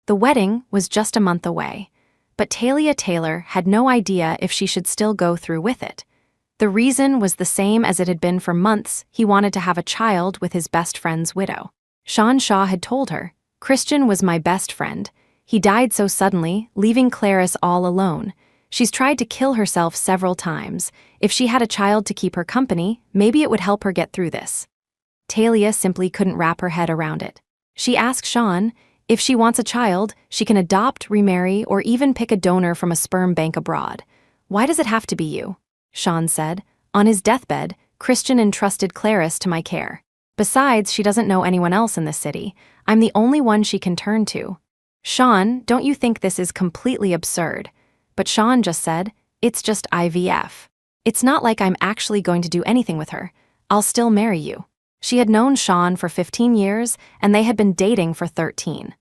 The wedding was just a month away, but Talia Taylor had no idea if she should still go through with it. The reason was the same as it had been for months. He wanted to have a child with his best friend's widow. Sean Shaw had told her, "Christian was my best friend. He died so suddenly, leaving Clarice all alone. She's tried to kill herself several times. If she had a child to keep her company, maybe it would help her get through this." Talia simply couldn't wrap her head around it. She asked Sean if she wants a child, she can adopt, remarry, or even pick a donor from a sperm bank abroad. "Why does it have to be you?" Sean said. "On his deathbed, Christian entrusted Clarice to my care. Besides, she doesn't know anyone else in the city. I'm the only one she can turn to." "Sean, don't you think this is completely absurd?" But Sean just said, "It's just IVF. It's not like I'm actually going to do anything with her. I'll still marry you." She had known Sean for 15 years, and they had been dating for 13.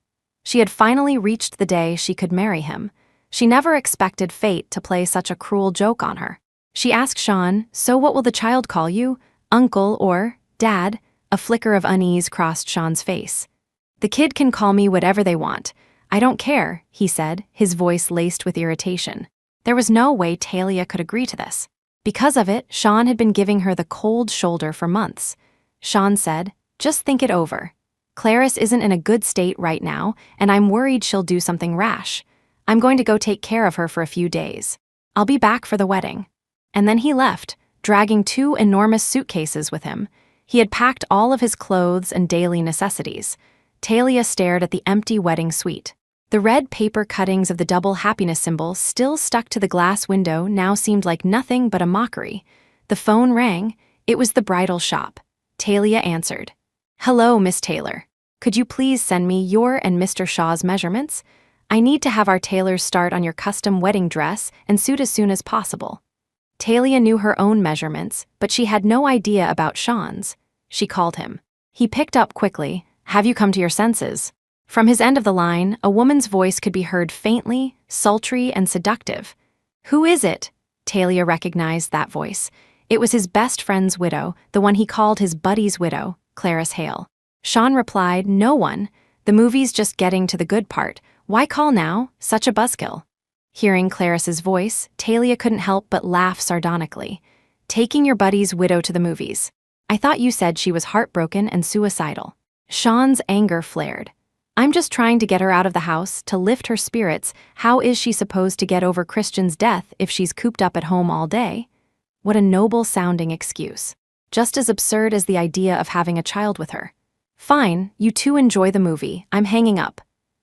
She had finally reached the day she could marry him. She never expected fate to play such a cruel joke on her. She asked Sean, "So what will the child call you? Uncle or Dad?" A flicker of unease crossed Sean's face. "The kid can call me whatever they want. I don't care," he said, his voice laced with irritation. There was no way Talia could agree to this. Because of it, Sean had been giving her the cold shoulder for months. Sean said, "Just think it over. Clarice isn't in a good state right now, and I'm worried she'll do something rash. I'm going to go take care of her for a few days. I'll be back for the wedding." And then he left, dragging 2 enormous suitcases with him. He had packed all of his clothes and daily necessities. Talia stared at the empty wedding suite. The red paper cuttings of the double happiness symbol still stuck to the glass window now seemed like nothing but a mockery. The phone rang. It was the bridal shop. Talia answered. "Hello, Miss Taylor. Could you please send me your and Mr. Shaw's measurements? I need to have our tailors start on your custom wedding dress and suit as soon as possible." Talia knew her own measurements, but she had no idea about Sean's. She called him. He picked up quickly. "Have you come to your senses?" From his end of the line, a woman's voice could be heard faintly, sultry, and seductive. "Who is it?" Talia recognized that voice. It was his best friend's widow, the one he called his buddy's widow, Clarice Hale. Sean replied, "No one. The movie's just getting to the good part. Why call now? Such a buzzkill." Hearing Clarice's voice, Talia couldn't help but laugh sardonically. "Taking your buddy's widow to the movies. I thought you said she was heartbroken and suicidal." Sean's anger flared. "I'm just trying to get her out of the house, to lift her spirits. How is she supposed to get over Christian's death if she's cooped up at home all day?" What a noble-sounding excuse. Just as absurd as the idea of having a child with her. "Fine, you two enjoy the movie. I'm hanging up."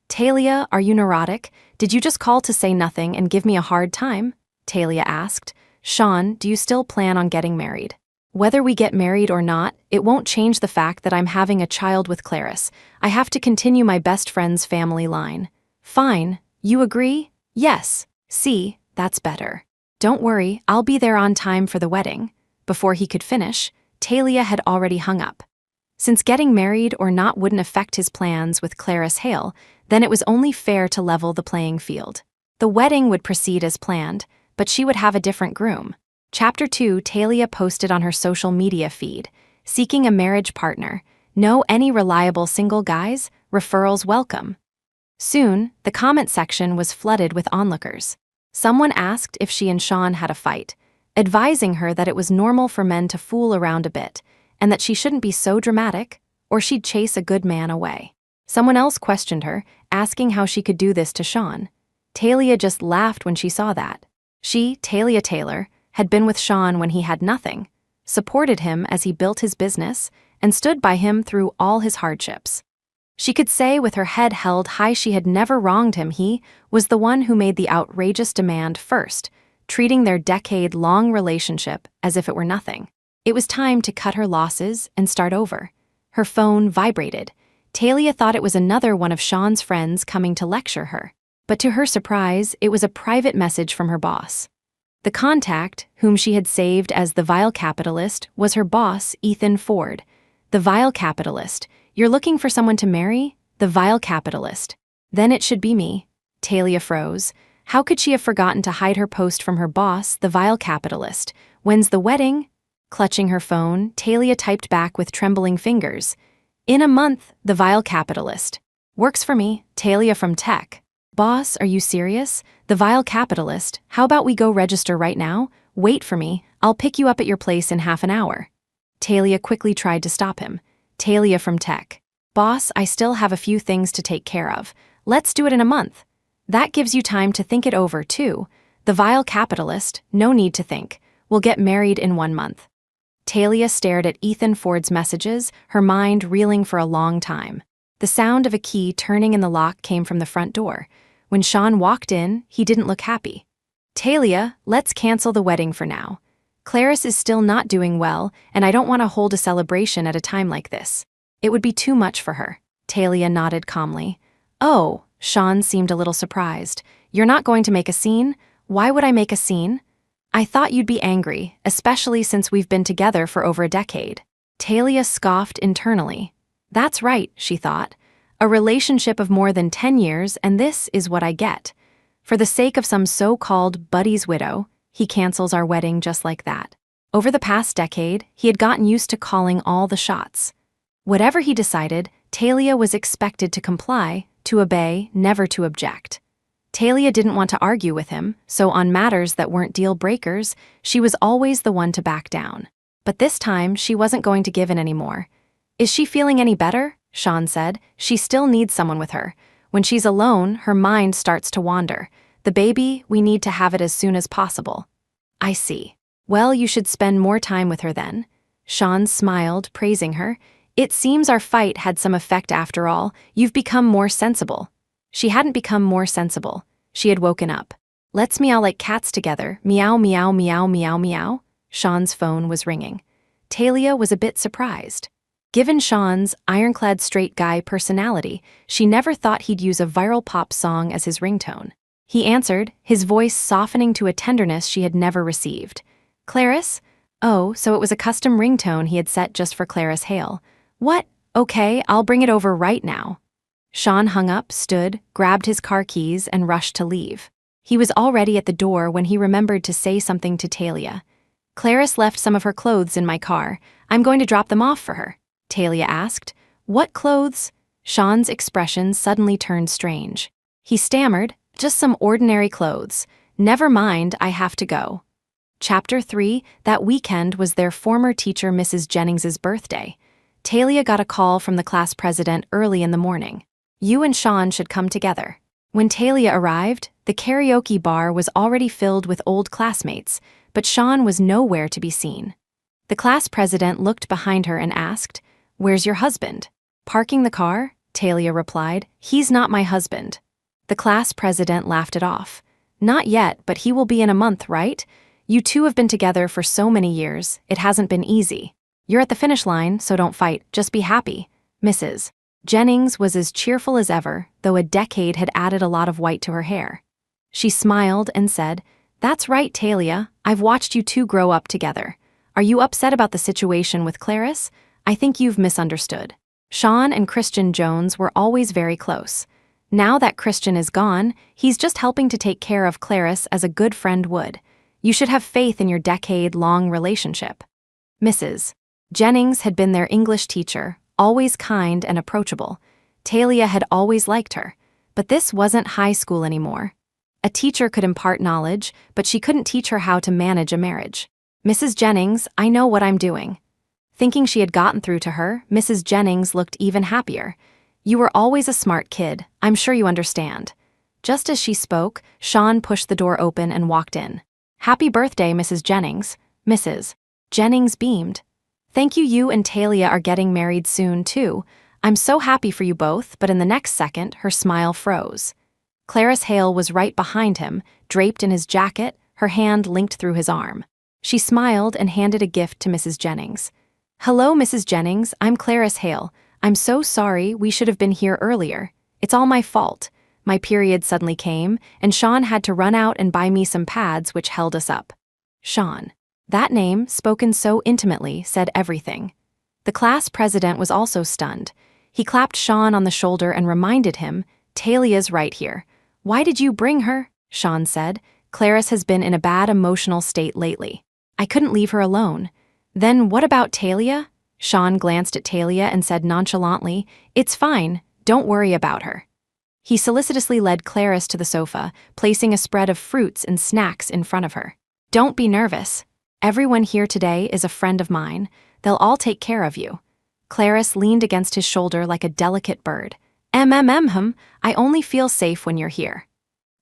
"Talia, are you neurotic? Did you just call to say nothing and give me a hard time?" Talia asked. "Sean, do you still plan on getting married?" "Whether we get married or not, it won't change the fact that I'm having a child with Clarice. I have to continue my best friend's family line." "Fine. You agree?" "Yes. See, that's better. Don't worry, I'll be there on time for the wedding." Before he could finish, Talia had already hung up. Since getting married or not wouldn't affect his plans with Clarice Hale, then it was only fair to level the playing field. The wedding would proceed as planned, but she would have a different groom. Chapter 2, Talia posted on her social media feed, "Seeking a marriage partner. Know any reliable single guys? Referrals welcome." Soon, the comment section was flooded with onlookers. Someone asked if she and Sean had a fight, advising her that it was normal for men to fool around a bit, and that she shouldn't be so dramatic, or she'd chase a good man away. Someone else questioned her, asking how she could do this to Sean. Talia just laughed when she saw that. She, Talia Taylor, had been with Sean when he had nothing, supported him as he built his business, and stood by him through all his hardships. She could say with her head held high she had never wronged him. He was the one who made the outrageous demand first, treating their decade-long relationship as if it were nothing. It was time to cut her losses and start over. Her phone vibrated. Talia thought it was another one of Sean's friends coming to lecture her. But to her surprise, it was a private message from her boss. The contact, whom she had saved as the vile capitalist, was her boss, Ethan Ford. "The vile capitalist. You're looking for someone to marry? The vile capitalist. Then it should be me." Talia froze. How could she have forgotten to hide her post from her boss, the vile capitalist? "When's the wedding?" Clutching her phone, Talia typed back with trembling fingers. "In a month, the vile capitalist." Works for me, Talia from Tech. Boss, are you serious? The vile capitalist, how about we go register right now? Wait for me, I'll pick you up at your place in half an hour. Talia quickly tried to stop him. Talia from Tech. Boss, I still have a few things to take care of. Let's do it in a month. That gives you time to think it over, too. The vile capitalist, no need to think. We'll get married in 1 month. Talia stared at Ethan Ford's messages, her mind reeling for a long time. The sound of a key turning in the lock came from the front door. When Sean walked in, he didn't look happy. Talia, let's cancel the wedding for now. Clarice is still not doing well, and I don't want to hold a celebration at a time like this. It would be too much for her. Talia nodded calmly. Oh, Sean seemed a little surprised. You're not going to make a scene? Why would I make a scene? I thought you'd be angry, especially since we've been together for over a decade. Talia scoffed internally. That's right, she thought. A relationship of more than 10 years, and this is what I get. For the sake of some so-called buddy's widow, he cancels our wedding just like that. Over the past decade, he had gotten used to calling all the shots. Whatever he decided, Talia was expected to comply, to obey, never to object. Talia didn't want to argue with him, so on matters that weren't deal breakers, she was always the one to back down. But this time, she wasn't going to give in anymore. Is she feeling any better? Sean said. She still needs someone with her. When she's alone, her mind starts to wander. The baby, we need to have it as soon as possible. I see. Well, you should spend more time with her then. Sean smiled, praising her. It seems our fight had some effect after all. You've become more sensible. She hadn't become more sensible. She had woken up. Let's meow like cats together. Meow, meow, meow, meow, meow. Sean's phone was ringing. Talia was a bit surprised. Given Sean's ironclad straight guy personality, she never thought he'd use a viral pop song as his ringtone. He answered, his voice softening to a tenderness she had never received. Clarice? Oh, so it was a custom ringtone he had set just for Clarice Hale. What? Okay, I'll bring it over right now. Sean hung up, stood, grabbed his car keys, and rushed to leave. He was already at the door when he remembered to say something to Talia. Clarice left some of her clothes in my car. I'm going to drop them off for her. Talia asked. What clothes? Sean's expression suddenly turned strange. He stammered, just some ordinary clothes. Never mind, I have to go. Chapter 3, that weekend was their former teacher Mrs. Jennings's birthday. Talia got a call from the class president early in the morning. You and Sean should come together. When Talia arrived, the karaoke bar was already filled with old classmates, but Sean was nowhere to be seen. The class president looked behind her and asked, Where's your husband? Parking the car? Talia replied, He's not my husband. The class president laughed it off. Not yet, but he will be in a month, right? You two have been together for so many years, it hasn't been easy. You're at the finish line, so don't fight, just be happy. Mrs. Jennings was as cheerful as ever, though a decade had added a lot of white to her hair. She smiled and said, That's right, Talia, I've watched you two grow up together. Are you upset about the situation with Clarice? I think you've misunderstood. Sean and Christian Jones were always very close. Now that Christian is gone, he's just helping to take care of Clarice as a good friend would. You should have faith in your decade-long relationship. Mrs. Jennings had been their English teacher, always kind and approachable. Talia had always liked her, but this wasn't high school anymore. A teacher could impart knowledge, but she couldn't teach her how to manage a marriage. Mrs. Jennings, I know what I'm doing. Thinking she had gotten through to her, Mrs. Jennings looked even happier. You were always a smart kid, I'm sure you understand. Just as she spoke, Sean pushed the door open and walked in. Happy birthday, Mrs. Jennings. Mrs. Jennings beamed. Thank you. You and Talia are getting married soon, too. I'm so happy for you both, but in the next second, her smile froze. Clarice Hale was right behind him, draped in his jacket, her hand linked through his arm. She smiled and handed a gift to Mrs. Jennings. Hello, Mrs. Jennings, I'm Clarice Hale. I'm so sorry, we should have been here earlier. It's all my fault. My period suddenly came, and Sean had to run out and buy me some pads which held us up. Sean. That name, spoken so intimately, said everything. The class president was also stunned. He clapped Sean on the shoulder and reminded him, Talia's right here. Why did you bring her? Sean said. Clarice has been in a bad emotional state lately. I couldn't leave her alone. Then what about Talia? Sean glanced at Talia and said nonchalantly, It's fine, Don't worry about her. He solicitously led Clarice to the sofa, placing a spread of fruits and snacks in front of her. Don't be nervous. Everyone here today is a friend of mine. They'll all take care of you. Clarice leaned against his shoulder like a delicate bird. I only feel safe when you're here.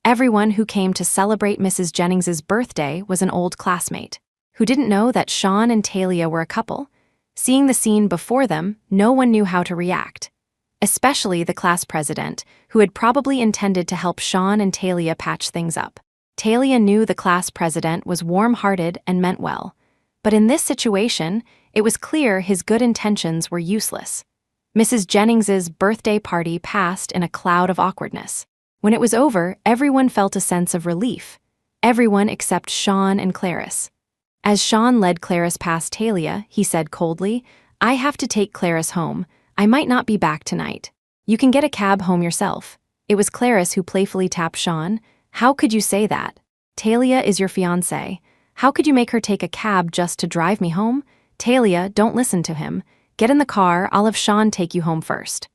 Everyone who came to celebrate Mrs. Jennings's birthday was an old classmate. Who didn't know that Sean and Talia were a couple? Seeing the scene before them, no one knew how to react. Especially the class president, who had probably intended to help Sean and Talia patch things up. Talia knew the class president was warm-hearted and meant well. But in this situation, it was clear his good intentions were useless. Mrs. Jennings's birthday party passed in a cloud of awkwardness. When it was over, everyone felt a sense of relief. Everyone except Sean and Clarice. As Sean led Clarice past Talia, he said coldly, "I have to take Clarice home. I might not be back tonight. You can get a cab home yourself." It was Clarice who playfully tapped Sean. "How could you say that? Talia is your fiancée. How could you make her take a cab just to drive me home? Talia, don't listen to him. Get in the car, I'll have Sean take you home first."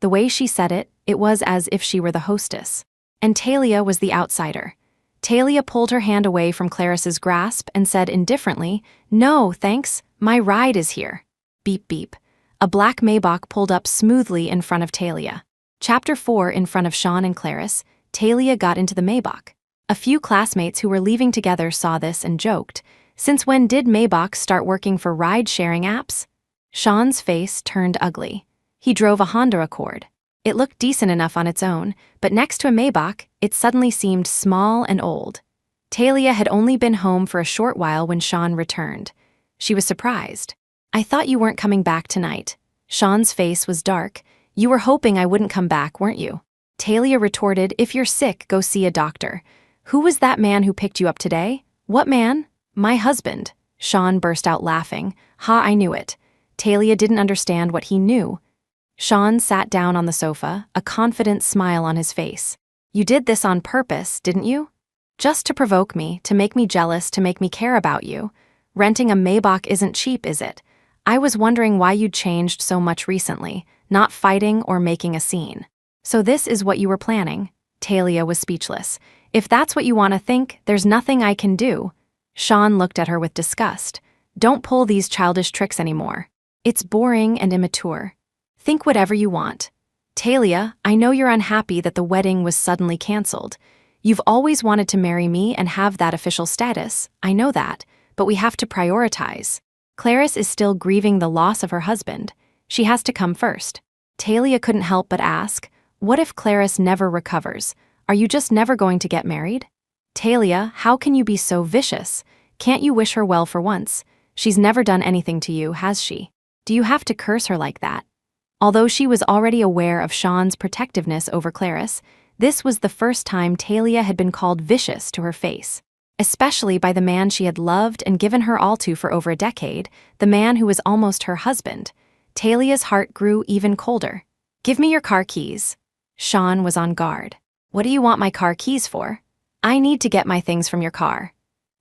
The way she said it, it was as if she were the hostess. And Talia was the outsider. Talia pulled her hand away from Clarice's grasp and said indifferently, "No, thanks, my ride is here." Beep beep. A black Maybach pulled up smoothly in front of Talia. Chapter 4. In front of Sean and Clarice, Talia got into the Maybach. A few classmates who were leaving together saw this and joked, "Since when did Maybach start working for ride-sharing apps?" Sean's face turned ugly. He drove a Honda Accord. It looked decent enough on its own, but next to a Maybach, it suddenly seemed small and old. Talia had only been home for a short while when Sean returned. She was surprised. "I thought you weren't coming back tonight." Sean's face was dark. "You were hoping I wouldn't come back, weren't you?" Talia retorted, "If you're sick, go see a doctor." "Who was that man who picked you up today?" "What man?" "My husband." Sean burst out laughing. "Ha, I knew it." Talia didn't understand what he knew. Sean sat down on the sofa, a confident smile on his face. "You did this on purpose, didn't you? Just to provoke me, to make me jealous, to make me care about you. Renting a Maybach isn't cheap, is it? I was wondering why you'd changed so much recently, not fighting or making a scene. So this is what you were planning?" Talia was speechless. "If that's what you want to think, there's nothing I can do." Sean looked at her with disgust. "Don't pull these childish tricks anymore. It's boring and immature. Think whatever you want. Talia, I know you're unhappy that the wedding was suddenly canceled. You've always wanted to marry me and have that official status, I know that, but we have to prioritize. Clarice is still grieving the loss of her husband. She has to come first." Talia couldn't help but ask, "What if Clarice never recovers? Are you just never going to get married?" "Talia, how can you be so vicious? Can't you wish her well for once? She's never done anything to you, has she? Do you have to curse her like that?" Although she was already aware of Sean's protectiveness over Clarice, this was the first time Talia had been called vicious to her face. Especially by the man she had loved and given her all to for over a decade, the man who was almost her husband. Talia's heart grew even colder. "Give me your car keys." Sean was on guard. "What do you want my car keys for?" "I need to get my things from your car."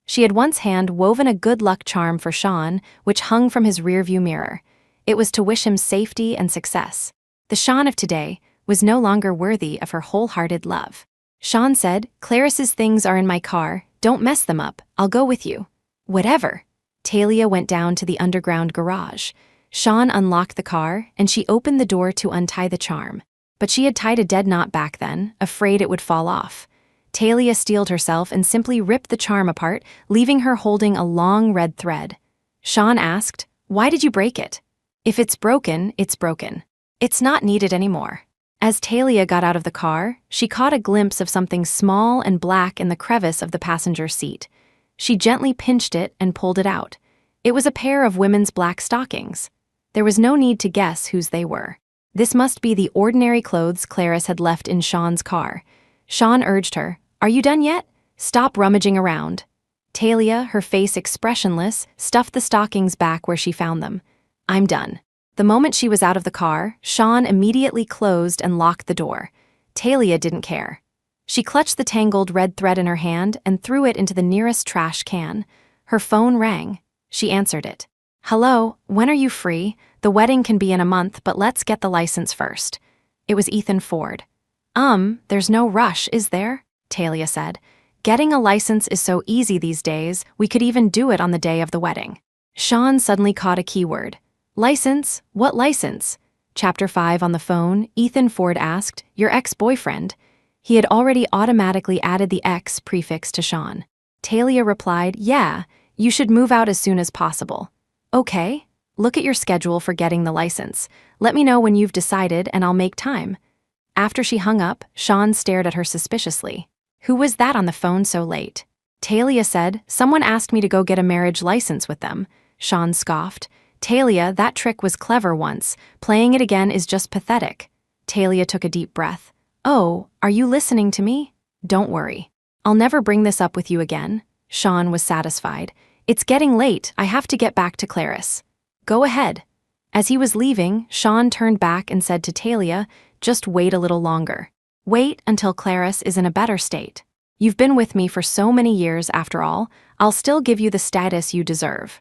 She had once hand-woven a good luck charm for Sean, which hung from his rearview mirror. It was to wish him safety and success. The Sean of today was no longer worthy of her wholehearted love. Sean said, "Clarice's things are in my car. Don't mess them up. I'll go with you." "Whatever." Talia went down to the underground garage. Sean unlocked the car, and she opened the door to untie the charm. But she had tied a dead knot back then, afraid it would fall off. Talia steeled herself and simply ripped the charm apart, leaving her holding a long red thread. Sean asked, "Why did you break it?" "If it's broken, it's broken. It's not needed anymore." As Talia got out of the car, she caught a glimpse of something small and black in the crevice of the passenger seat. She gently pinched it and pulled it out. It was a pair of women's black stockings. There was no need to guess whose they were. This must be the ordinary clothes Clarice had left in Sean's car. Sean urged her, "Are you done yet? Stop rummaging around." Talia, her face expressionless, stuffed the stockings back where she found them. "I'm done." The moment she was out of the car, Sean immediately closed and locked the door. Talia didn't care. She clutched the tangled red thread in her hand and threw it into the nearest trash can. Her phone rang. She answered it. "Hello, when are you free? The wedding can be in a month, but let's get the license first." It was Ethan Ford. There's no rush, is there? Talia said. Getting a license is so easy these days, we could even do it on the day of the wedding. Sean suddenly caught a keyword. License? What license? Chapter 5 on the phone, Ethan Ford asked, your ex-boyfriend. He had already automatically added the ex prefix to Sean. Talia replied, yeah, you should move out as soon as possible. Okay, look at your schedule for getting the license. Let me know when you've decided and I'll make time. After she hung up, Sean stared at her suspiciously. Who was that on the phone so late? Talia said, someone asked me to go get a marriage license with them. Sean scoffed. Talia, that trick was clever once. Playing it again is just pathetic. Talia took a deep breath. Oh, are you listening to me? Don't worry. I'll never bring this up with you again. Sean was satisfied. It's getting late, I have to get back to Clarice. Go ahead. As he was leaving, Sean turned back and said to Talia, just wait a little longer. Wait until Clarice is in a better state. You've been with me for so many years after all, I'll still give you the status you deserve.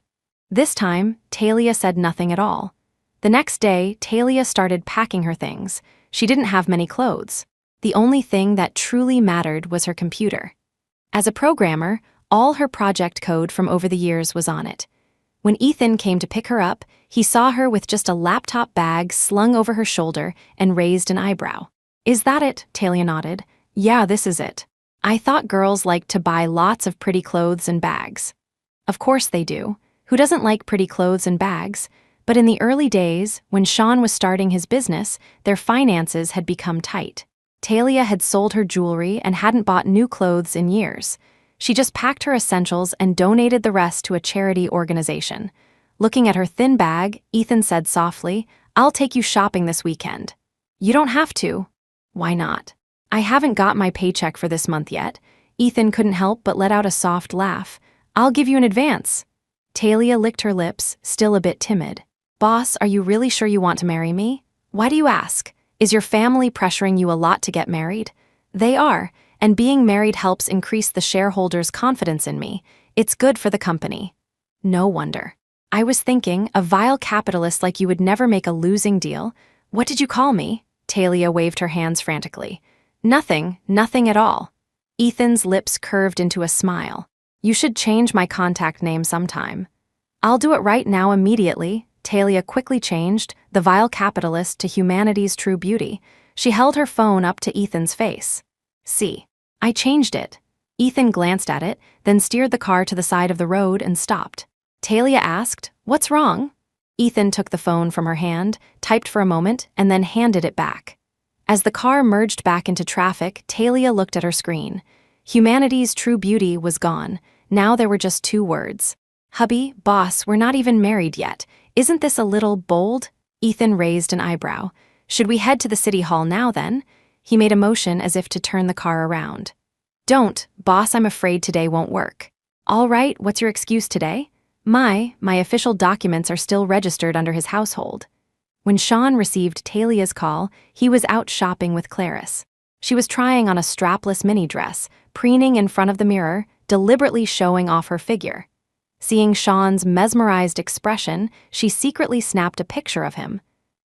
This time, Talia said nothing at all. The next day, Talia started packing her things. She didn't have many clothes. The only thing that truly mattered was her computer. As a programmer, all her project code from over the years was on it. When Ethan came to pick her up, he saw her with just a laptop bag slung over her shoulder and raised an eyebrow. Is that it? Talia nodded. Yeah, this is it. I thought girls liked to buy lots of pretty clothes and bags. Of course they do. Who doesn't like pretty clothes and bags? But in the early days, when Sean was starting his business, their finances had become tight. Talia had sold her jewelry and hadn't bought new clothes in years. She just packed her essentials and donated the rest to a charity organization. Looking at her thin bag, Ethan said softly, I'll take you shopping this weekend. You don't have to. Why not? I haven't got my paycheck for this month yet. Ethan couldn't help but let out a soft laugh. I'll give you an advance. Talia licked her lips, still a bit timid. Boss, are you really sure you want to marry me? Why do you ask? Is your family pressuring you a lot to get married? They are, and being married helps increase the shareholders' confidence in me. It's good for the company. No wonder. I was thinking, a vile capitalist like you would never make a losing deal. What did you call me? Talia waved her hands frantically. Nothing at all. Ethan's lips curved into a smile. You should change my contact name sometime. I'll do it right now immediately. Talia quickly changed the vile capitalist to humanity's true beauty. She held her phone up to Ethan's face. See, I changed it. Ethan glanced at it, then steered the car to the side of the road and stopped. Talia asked, what's wrong? Ethan took the phone from her hand, typed for a moment, and then handed it back. As the car merged back into traffic, Talia looked at her screen. Humanity's true beauty was gone. Now there were just 2 words. Hubby, boss, we're not even married yet. Isn't this a little bold? Ethan raised an eyebrow. Should we head to the city hall now then? He made a motion as if to turn the car around. Don't, boss, I'm afraid today won't work. All right, what's your excuse today? My official documents are still registered under his household. When Sean received Talia's call, he was out shopping with Clarice. She was trying on a strapless mini dress, preening in front of the mirror, deliberately showing off her figure. Seeing Sean's mesmerized expression, she secretly snapped a picture of him.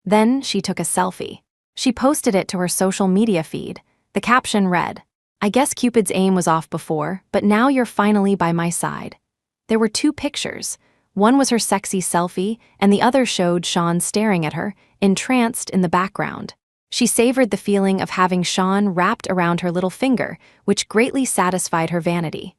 Then she took a selfie. She posted it to her social media feed. The caption read, I guess Cupid's aim was off before, but now you're finally by my side. There were 2 pictures. One was her sexy selfie, and the other showed Sean staring at her, entranced in the background. She savored the feeling of having Sean wrapped around her little finger, which greatly satisfied her vanity.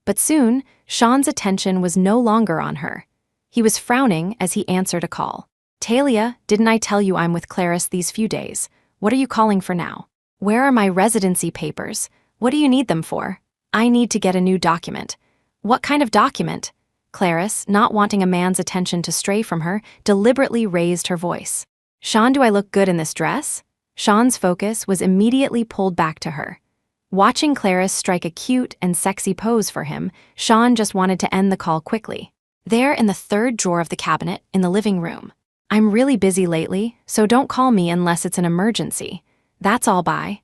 But soon, Sean's attention was no longer on her. He was frowning as he answered a call. Talia, didn't I tell you I'm with Clarice these few days? What are you calling for now? Where are my residency papers? What do you need them for? I need to get a new document. What kind of document? Clarice, not wanting a man's attention to stray from her, deliberately raised her voice. Sean, do I look good in this dress? Sean's focus was immediately pulled back to her. Watching Clarice strike a cute and sexy pose for him, Sean just wanted to end the call quickly. There in the 3rd drawer of the cabinet in the living room. I'm really busy lately, so don't call me unless it's an emergency. That's all, bye.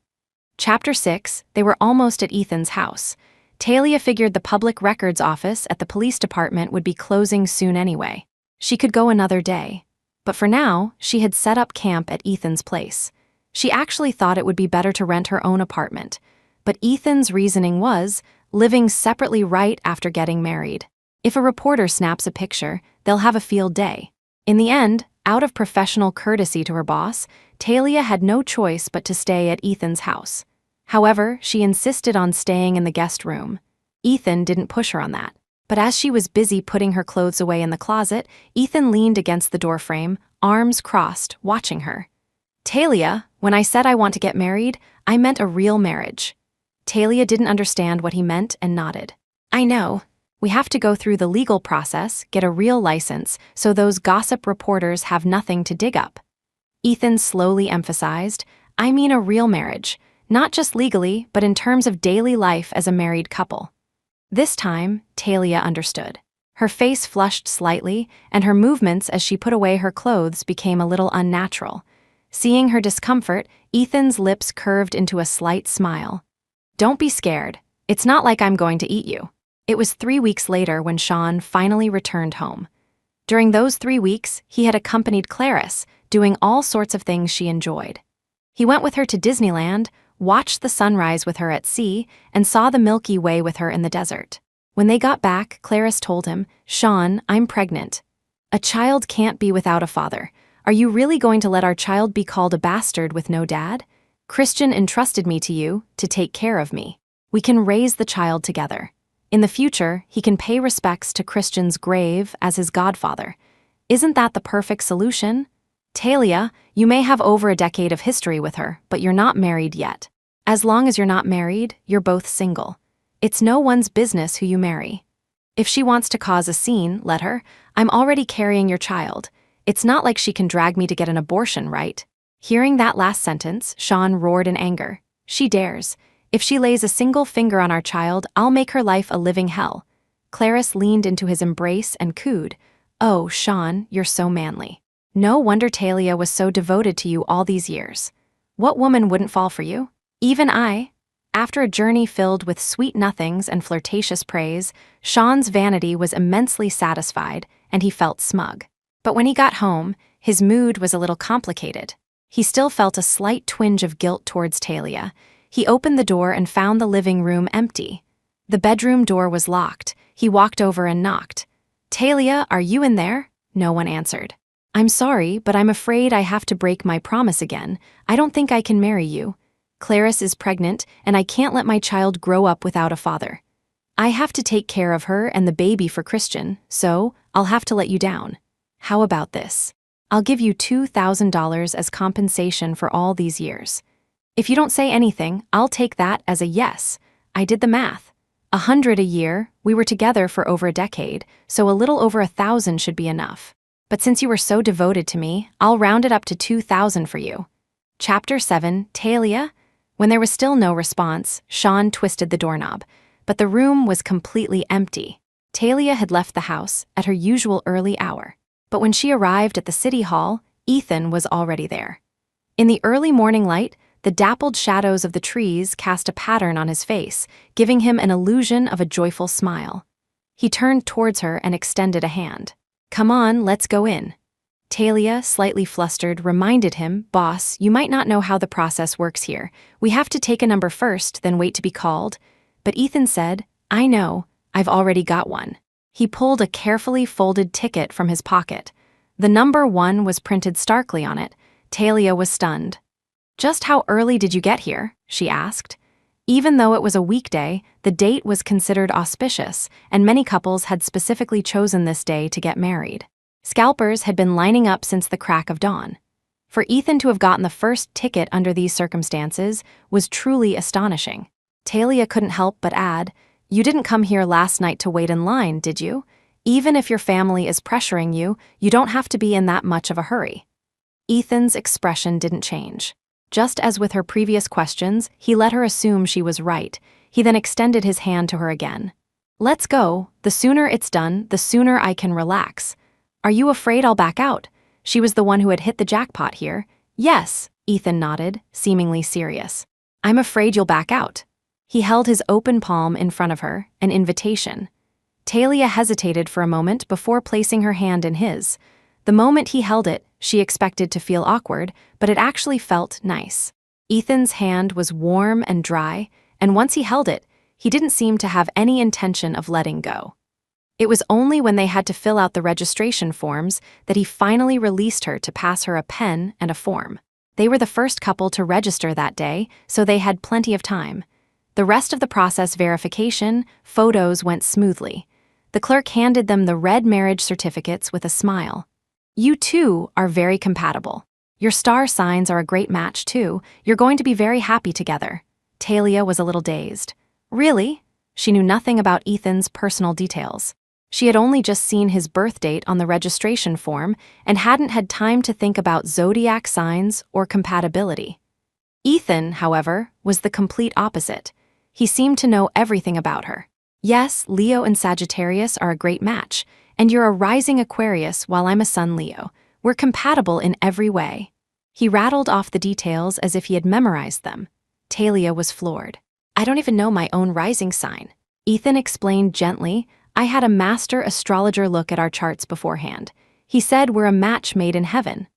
Chapter 6, they were almost at Ethan's house. Talia figured the public records office at the police department would be closing soon anyway. She could go another day. But for now, she had set up camp at Ethan's place. She actually thought it would be better to rent her own apartment. But Ethan's reasoning was, living separately right after getting married. If a reporter snaps a picture, they'll have a field day. In the end, out of professional courtesy to her boss, Talia had no choice but to stay at Ethan's house. However, she insisted on staying in the guest room. Ethan didn't push her on that. But as she was busy putting her clothes away in the closet, Ethan leaned against the doorframe, arms crossed, watching her. "Talia, when I said I want to get married, I meant a real marriage." Talia didn't understand what he meant and nodded. "I know. We have to go through the legal process, get a real license, so those gossip reporters have nothing to dig up." Ethan slowly emphasized, "I mean a real marriage, not just legally, but in terms of daily life as a married couple." This time, Talia understood. Her face flushed slightly, and her movements as she put away her clothes became a little unnatural. Seeing her discomfort, Ethan's lips curved into a slight smile. "Don't be scared. It's not like I'm going to eat you." It was 3 weeks later when Sean finally returned home. During those 3 weeks, he had accompanied Clarice, doing all sorts of things she enjoyed. He went with her to Disneyland, watched the sunrise with her at sea, and saw the Milky Way with her in the desert. When they got back, Clarice told him, "Sean, I'm pregnant. A child can't be without a father. Are you really going to let our child be called a bastard with no dad? Christian entrusted me to you to take care of me. We can raise the child together. In the future, he can pay respects to Christian's grave as his godfather. Isn't that the perfect solution? Talia, you may have over a decade of history with her, but you're not married yet. As long as you're not married, you're both single. It's no one's business who you marry. If she wants to cause a scene, let her. I'm already carrying your child. It's not like she can drag me to get an abortion, right?" Hearing that last sentence, Sean roared in anger. "She dares. If she lays a single finger on our child, I'll make her life a living hell." Clarice leaned into his embrace and cooed, "Oh, Sean, you're so manly. No wonder Talia was so devoted to you all these years. What woman wouldn't fall for you? Even I." After a journey filled with sweet nothings and flirtatious praise, Sean's vanity was immensely satisfied, and he felt smug. But when he got home, his mood was a little complicated. He still felt a slight twinge of guilt towards Talia. He opened the door and found the living room empty. The bedroom door was locked. He walked over and knocked. "Talia, are you in there?" No one answered. "I'm sorry, but I'm afraid I have to break my promise again. I don't think I can marry you. Clarice is pregnant, and I can't let my child grow up without a father. I have to take care of her and the baby for Christian, so I'll have to let you down. How about this? I'll give you $2,000 as compensation for all these years. If you don't say anything, I'll take that as a yes. I did the math. 100 a year, we were together for over a decade, so a little over 1,000 should be enough. But since you were so devoted to me, I'll round it up to 2,000 for you." Chapter 7, Talia? When there was still no response, Sean twisted the doorknob, but the room was completely empty. Talia had left the house at her usual early hour, but when she arrived at the city hall, Ethan was already there. In the early morning light, the dappled shadows of the trees cast a pattern on his face, giving him an illusion of a joyful smile. He turned towards her and extended a hand. "Come on, let's go in." Talia, slightly flustered, reminded him, "Boss, you might not know how the process works here. We have to take a number first, then wait to be called." But Ethan said, "I know, I've already got one." He pulled a carefully folded ticket from his pocket. The number 1 was printed starkly on it. Talia was stunned. "Just how early did you get here?" she asked. Even though it was a weekday, the date was considered auspicious, and many couples had specifically chosen this day to get married. Scalpers had been lining up since the crack of dawn. For Ethan to have gotten the first ticket under these circumstances was truly astonishing. Talia couldn't help but add, "You didn't come here last night to wait in line, did you? Even if your family is pressuring you, you don't have to be in that much of a hurry." Ethan's expression didn't change. Just as with her previous questions, he let her assume she was right. He then extended his hand to her again. "Let's go. The sooner it's done, the sooner I can relax. Are you afraid I'll back out?" She was the one who had hit the jackpot here. "Yes," Ethan nodded, seemingly serious. "I'm afraid you'll back out." He held his open palm in front of her, an invitation. Talia hesitated for a moment before placing her hand in his. The moment he held it, she expected to feel awkward, but it actually felt nice. Ethan's hand was warm and dry, and once he held it, he didn't seem to have any intention of letting go. It was only when they had to fill out the registration forms that he finally released her to pass her a pen and a form. They were the first couple to register that day, so they had plenty of time. The rest of the process verification, photos went smoothly. The clerk handed them the red marriage certificates with a smile. You two are very compatible. Your star signs are a great match too. You're going to be very happy together. Talia was a little dazed. Really? She knew nothing about Ethan's personal details. She had only just seen his birth date on the registration form and hadn't had time to think about zodiac signs or compatibility. Ethan, however, was the complete opposite. He seemed to know everything about her. Yes, Leo and Sagittarius are a great match, and you're a rising Aquarius while I'm a Sun Leo. We're compatible in every way. He rattled off the details as if he had memorized them. Talia was floored. I don't even know my own rising sign. Ethan explained gently. I had a master astrologer look at our charts beforehand. He said we're a match made in heaven.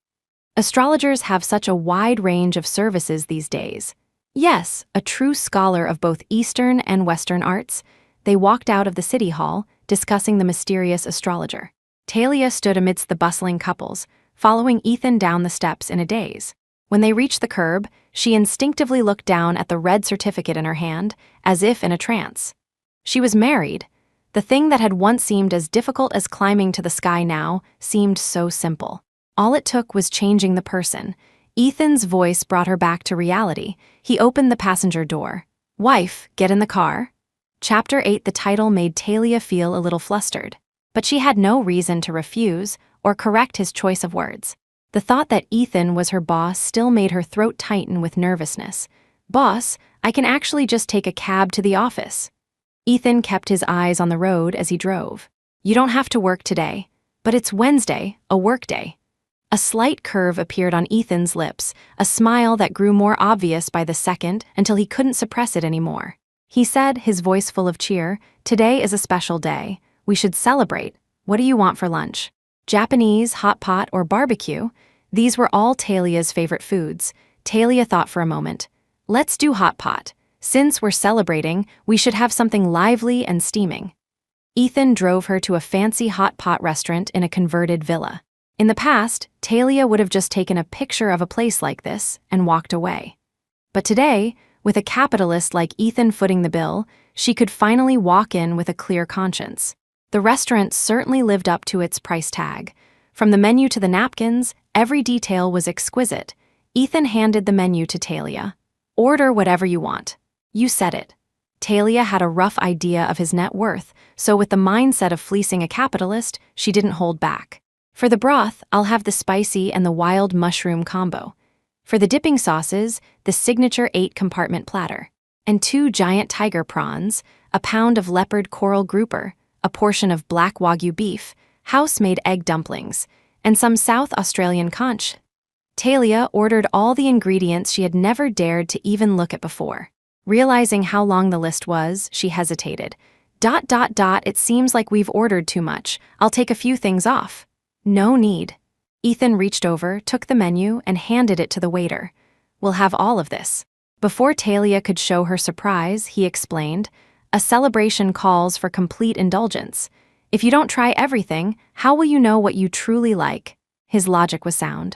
Astrologers have such a wide range of services these days. Yes, a true scholar of both Eastern and Western arts. They walked out of the city hall, discussing the mysterious astrologer. Talia stood amidst the bustling couples, following Ethan down the steps in a daze. When they reached the curb, she instinctively looked down at the red certificate in her hand, as if in a trance. She was married. The thing that had once seemed as difficult as climbing to the sky now seemed so simple. All it took was changing the person. Ethan's voice brought her back to reality. He opened the passenger door. Wife, get in the car. Chapter 8. The title made Talia feel a little flustered, but she had no reason to refuse or correct his choice of words. The thought that Ethan was her boss still made her throat tighten with nervousness. Boss, I can actually just take a cab to the office. Ethan kept his eyes on the road as he drove. You don't have to work today, but it's Wednesday, a work day. A slight curve appeared on Ethan's lips, a smile that grew more obvious by the second until he couldn't suppress it anymore. He said, his voice full of cheer, today is a special day. We should celebrate. What do you want for lunch? Japanese, hot pot, or barbecue? These were all Talia's favorite foods. Talia thought for a moment. Let's do hot pot. Since we're celebrating, we should have something lively and steaming. Ethan drove her to a fancy hot pot restaurant in a converted villa. In the past, Talia would have just taken a picture of a place like this and walked away. But today, with a capitalist like Ethan footing the bill, she could finally walk in with a clear conscience. The restaurant certainly lived up to its price tag. From the menu to the napkins, every detail was exquisite. Ethan handed the menu to Talia. Order whatever you want. You said it. Talia had a rough idea of his net worth, so with the mindset of fleecing a capitalist, she didn't hold back. For the broth, I'll have the spicy and the wild mushroom combo. For the dipping sauces, the signature 8-compartment platter. And 2 giant tiger prawns, a pound of leopard coral grouper, a portion of black Wagyu beef, house-made egg dumplings, and some South Australian conch. Talia ordered all the ingredients she had never dared to even look at before. Realizing how long the list was, she hesitated. It seems like we've ordered too much. I'll take a few things off. No need. Ethan reached over, took the menu, and handed it to the waiter. We'll have all of this. Before Talia could show her surprise, he explained, a celebration calls for complete indulgence. If you don't try everything, how will you know what you truly like? His logic was sound.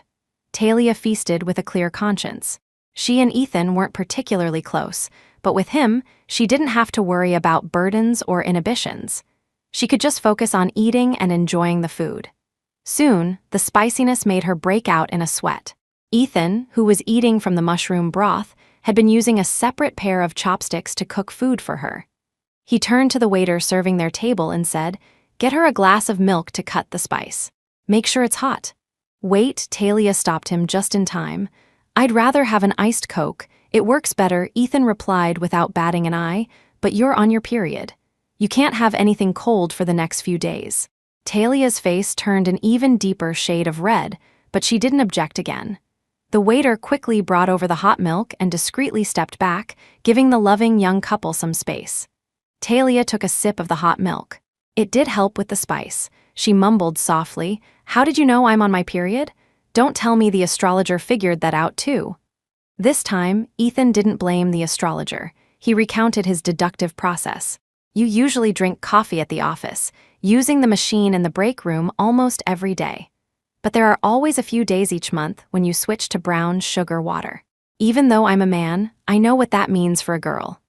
Talia feasted with a clear conscience. She and Ethan weren't particularly close, but with him, she didn't have to worry about burdens or inhibitions. She could just focus on eating and enjoying the food. Soon, the spiciness made her break out in a sweat. Ethan, who was eating from the mushroom broth, had been using a separate pair of chopsticks to cook food for her. He turned to the waiter serving their table and said, "Get her a glass of milk to cut the spice. Make sure it's hot." Wait, Talia stopped him just in time. I'd rather have an iced Coke. It works better, Ethan replied without batting an eye, but you're on your period. You can't have anything cold for the next few days. Talia's face turned an even deeper shade of red, but she didn't object again. The waiter quickly brought over the hot milk and discreetly stepped back, giving the loving young couple some space. Talia took a sip of the hot milk. It did help with the spice. She mumbled softly, "How did you know I'm on my period? Don't tell me the astrologer figured that out too." This time, Ethan didn't blame the astrologer. He recounted his deductive process. "You usually drink coffee at the office, using the machine in the break room almost every day. But there are always a few days each month when you switch to brown sugar water. Even though I'm a man, I know what that means for a girl."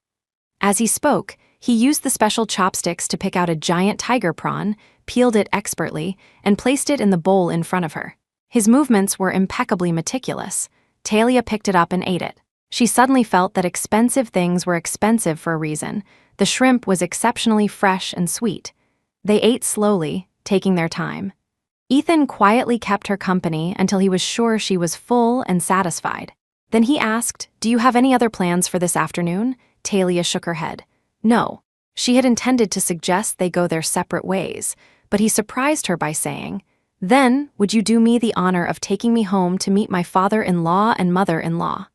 As he spoke, he used the special chopsticks to pick out a giant tiger prawn, peeled it expertly, and placed it in the bowl in front of her. His movements were impeccably meticulous. Talia picked it up and ate it. She suddenly felt that expensive things were expensive for a reason. The shrimp was exceptionally fresh and sweet. They ate slowly, taking their time. Ethan quietly kept her company until he was sure she was full and satisfied. Then he asked, "Do you have any other plans for this afternoon?" Talia shook her head. No. She had intended to suggest they go their separate ways, but he surprised her by saying, "Then, would you do me the honor of taking me home to meet my father-in-law and mother-in-law?"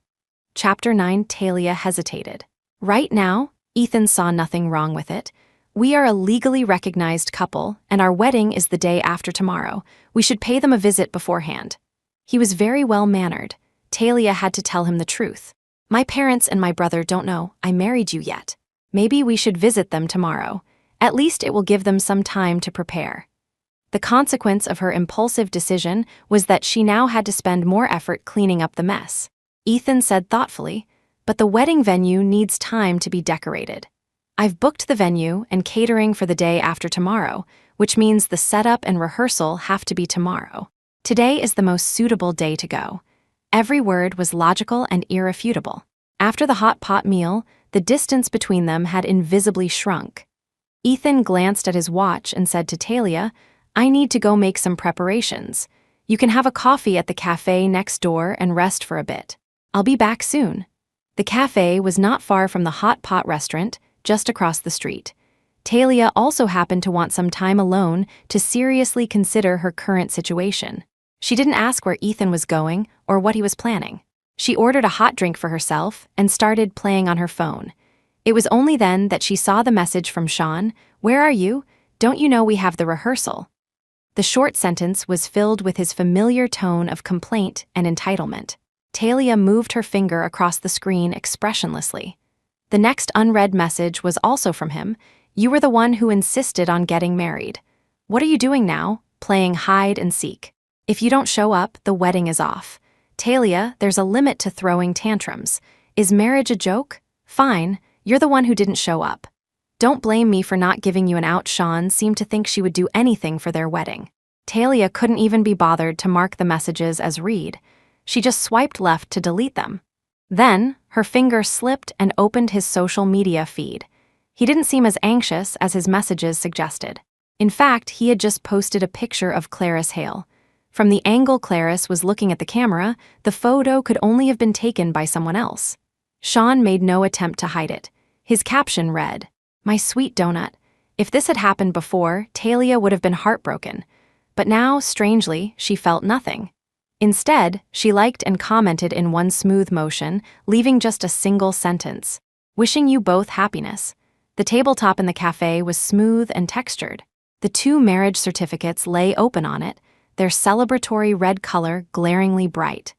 Chapter 9. Talia hesitated. Right now, Ethan saw nothing wrong with it. "We are a legally recognized couple, and our wedding is the day after tomorrow. We should pay them a visit beforehand." He was very well-mannered. Talia had to tell him the truth. "My parents and my brother don't know I married you yet. Maybe we should visit them tomorrow. At least it will give them some time to prepare." The consequence of her impulsive decision was that she now had to spend more effort cleaning up the mess. Ethan said thoughtfully, "But the wedding venue needs time to be decorated. I've booked the venue and catering for the day after tomorrow, which means the setup and rehearsal have to be tomorrow. Today is the most suitable day to go." Every word was logical and irrefutable. After the hot pot meal, the distance between them had invisibly shrunk. Ethan glanced at his watch and said to Talia, "I need to go make some preparations. You can have a coffee at the cafe next door and rest for a bit. I'll be back soon." The cafe was not far from the hot pot restaurant, just across the street. Talia also happened to want some time alone to seriously consider her current situation. She didn't ask where Ethan was going or what he was planning. She ordered a hot drink for herself and started playing on her phone. It was only then that she saw the message from Sean, "Where are you? Don't you know we have the rehearsal?" The short sentence was filled with his familiar tone of complaint and entitlement. Talia moved her finger across the screen expressionlessly. The next unread message was also from him. "You were the one who insisted on getting married. What are you doing now? Playing hide and seek. If you don't show up, the wedding is off. Talia, there's a limit to throwing tantrums. Is marriage a joke? Fine, you're the one who didn't show up. Don't blame me for not giving you an out." Sean seemed to think she would do anything for their wedding. Talia couldn't even be bothered to mark the messages as read. She just swiped left to delete them. Then, her finger slipped and opened his social media feed. He didn't seem as anxious as his messages suggested. In fact, he had just posted a picture of Clarice Hale. From the angle Clarice was looking at the camera, the photo could only have been taken by someone else. Sean made no attempt to hide it. His caption read, "My sweet donut." If this had happened before, Talia would have been heartbroken. But now, strangely, she felt nothing. Instead, she liked and commented in one smooth motion, leaving just a single sentence. "Wishing you both happiness." The tabletop in the cafe was smooth and textured. The 2 marriage certificates lay open on it, their celebratory red color glaringly bright.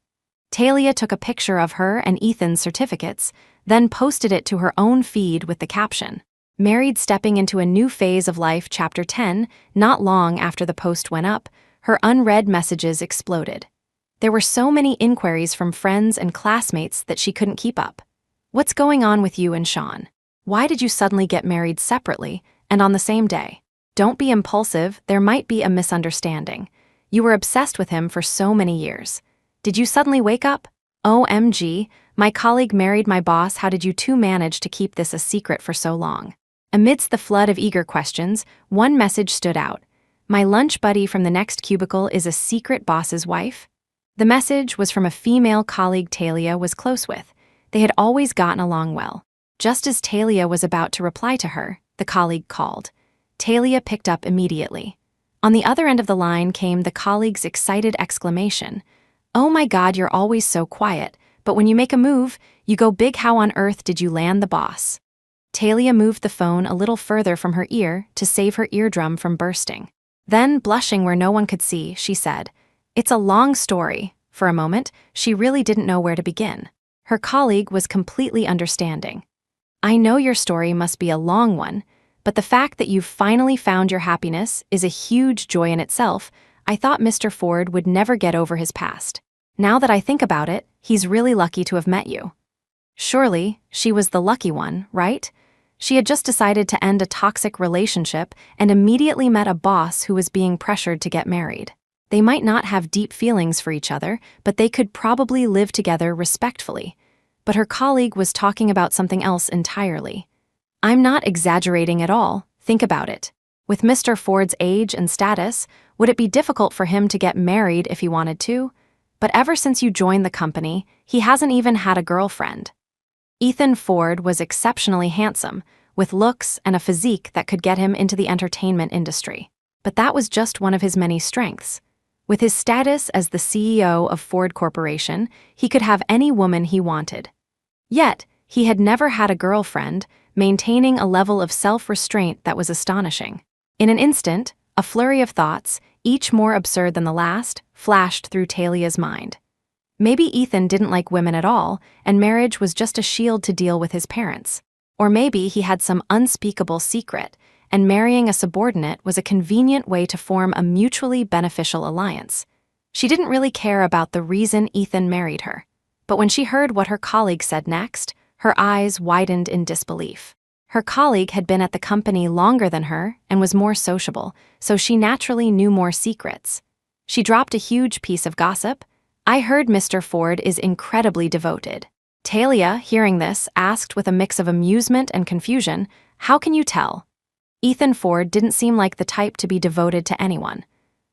Talia took a picture of her and Ethan's certificates, then posted it to her own feed with the caption, "Married stepping into a new phase of life, Chapter 10, not long after the post went up, her unread messages exploded. There were so many inquiries from friends and classmates that she couldn't keep up. "What's going on with you and Sean? Why did you suddenly get married separately and on the same day? Don't be impulsive, there might be a misunderstanding. You were obsessed with him for so many years. Did you suddenly wake up? OMG, my colleague married my boss, how did you two manage to keep this a secret for so long?" Amidst the flood of eager questions, one message stood out. "My lunch buddy from the next cubicle is a secret boss's wife?" The message was from a female colleague Talia was close with. They had always gotten along well. Just as Talia was about to reply to her, the colleague called. Talia picked up immediately. On the other end of the line came the colleague's excited exclamation. "Oh my God, you're always so quiet, but when you make a move, you go big. How on earth did you land the boss?" Talia moved the phone a little further from her ear to save her eardrum from bursting. Then, blushing where no one could see, she said, "It's a long story." For a moment, she really didn't know where to begin. Her colleague was completely understanding. "I know your story must be a long one, but the fact that you've finally found your happiness is a huge joy in itself. I thought Mr. Ford would never get over his past. Now that I think about it, he's really lucky to have met you." Surely, she was the lucky one, right? She had just decided to end a toxic relationship and immediately met a boss who was being pressured to get married. They might not have deep feelings for each other, but they could probably live together respectfully. But her colleague was talking about something else entirely. "I'm not exaggerating at all, think about it. With Mr. Ford's age and status, would it be difficult for him to get married if he wanted to? But ever since you joined the company, he hasn't even had a girlfriend." Ethan Ford was exceptionally handsome, with looks and a physique that could get him into the entertainment industry. But that was just one of his many strengths. With his status as the CEO of Ford Corporation, he could have any woman he wanted. Yet, he had never had a girlfriend, maintaining a level of self-restraint that was astonishing. In an instant, a flurry of thoughts, each more absurd than the last, flashed through Talia's mind. Maybe Ethan didn't like women at all, and marriage was just a shield to deal with his parents. Or maybe he had some unspeakable secret, and marrying a subordinate was a convenient way to form a mutually beneficial alliance. She didn't really care about the reason Ethan married her. But when she heard what her colleague said next, her eyes widened in disbelief. Her colleague had been at the company longer than her and was more sociable, so she naturally knew more secrets. She dropped a huge piece of gossip. "I heard Mr. Ford is incredibly devoted." Talia, hearing this, asked with a mix of amusement and confusion, "How can you tell?" Ethan Ford didn't seem like the type to be devoted to anyone.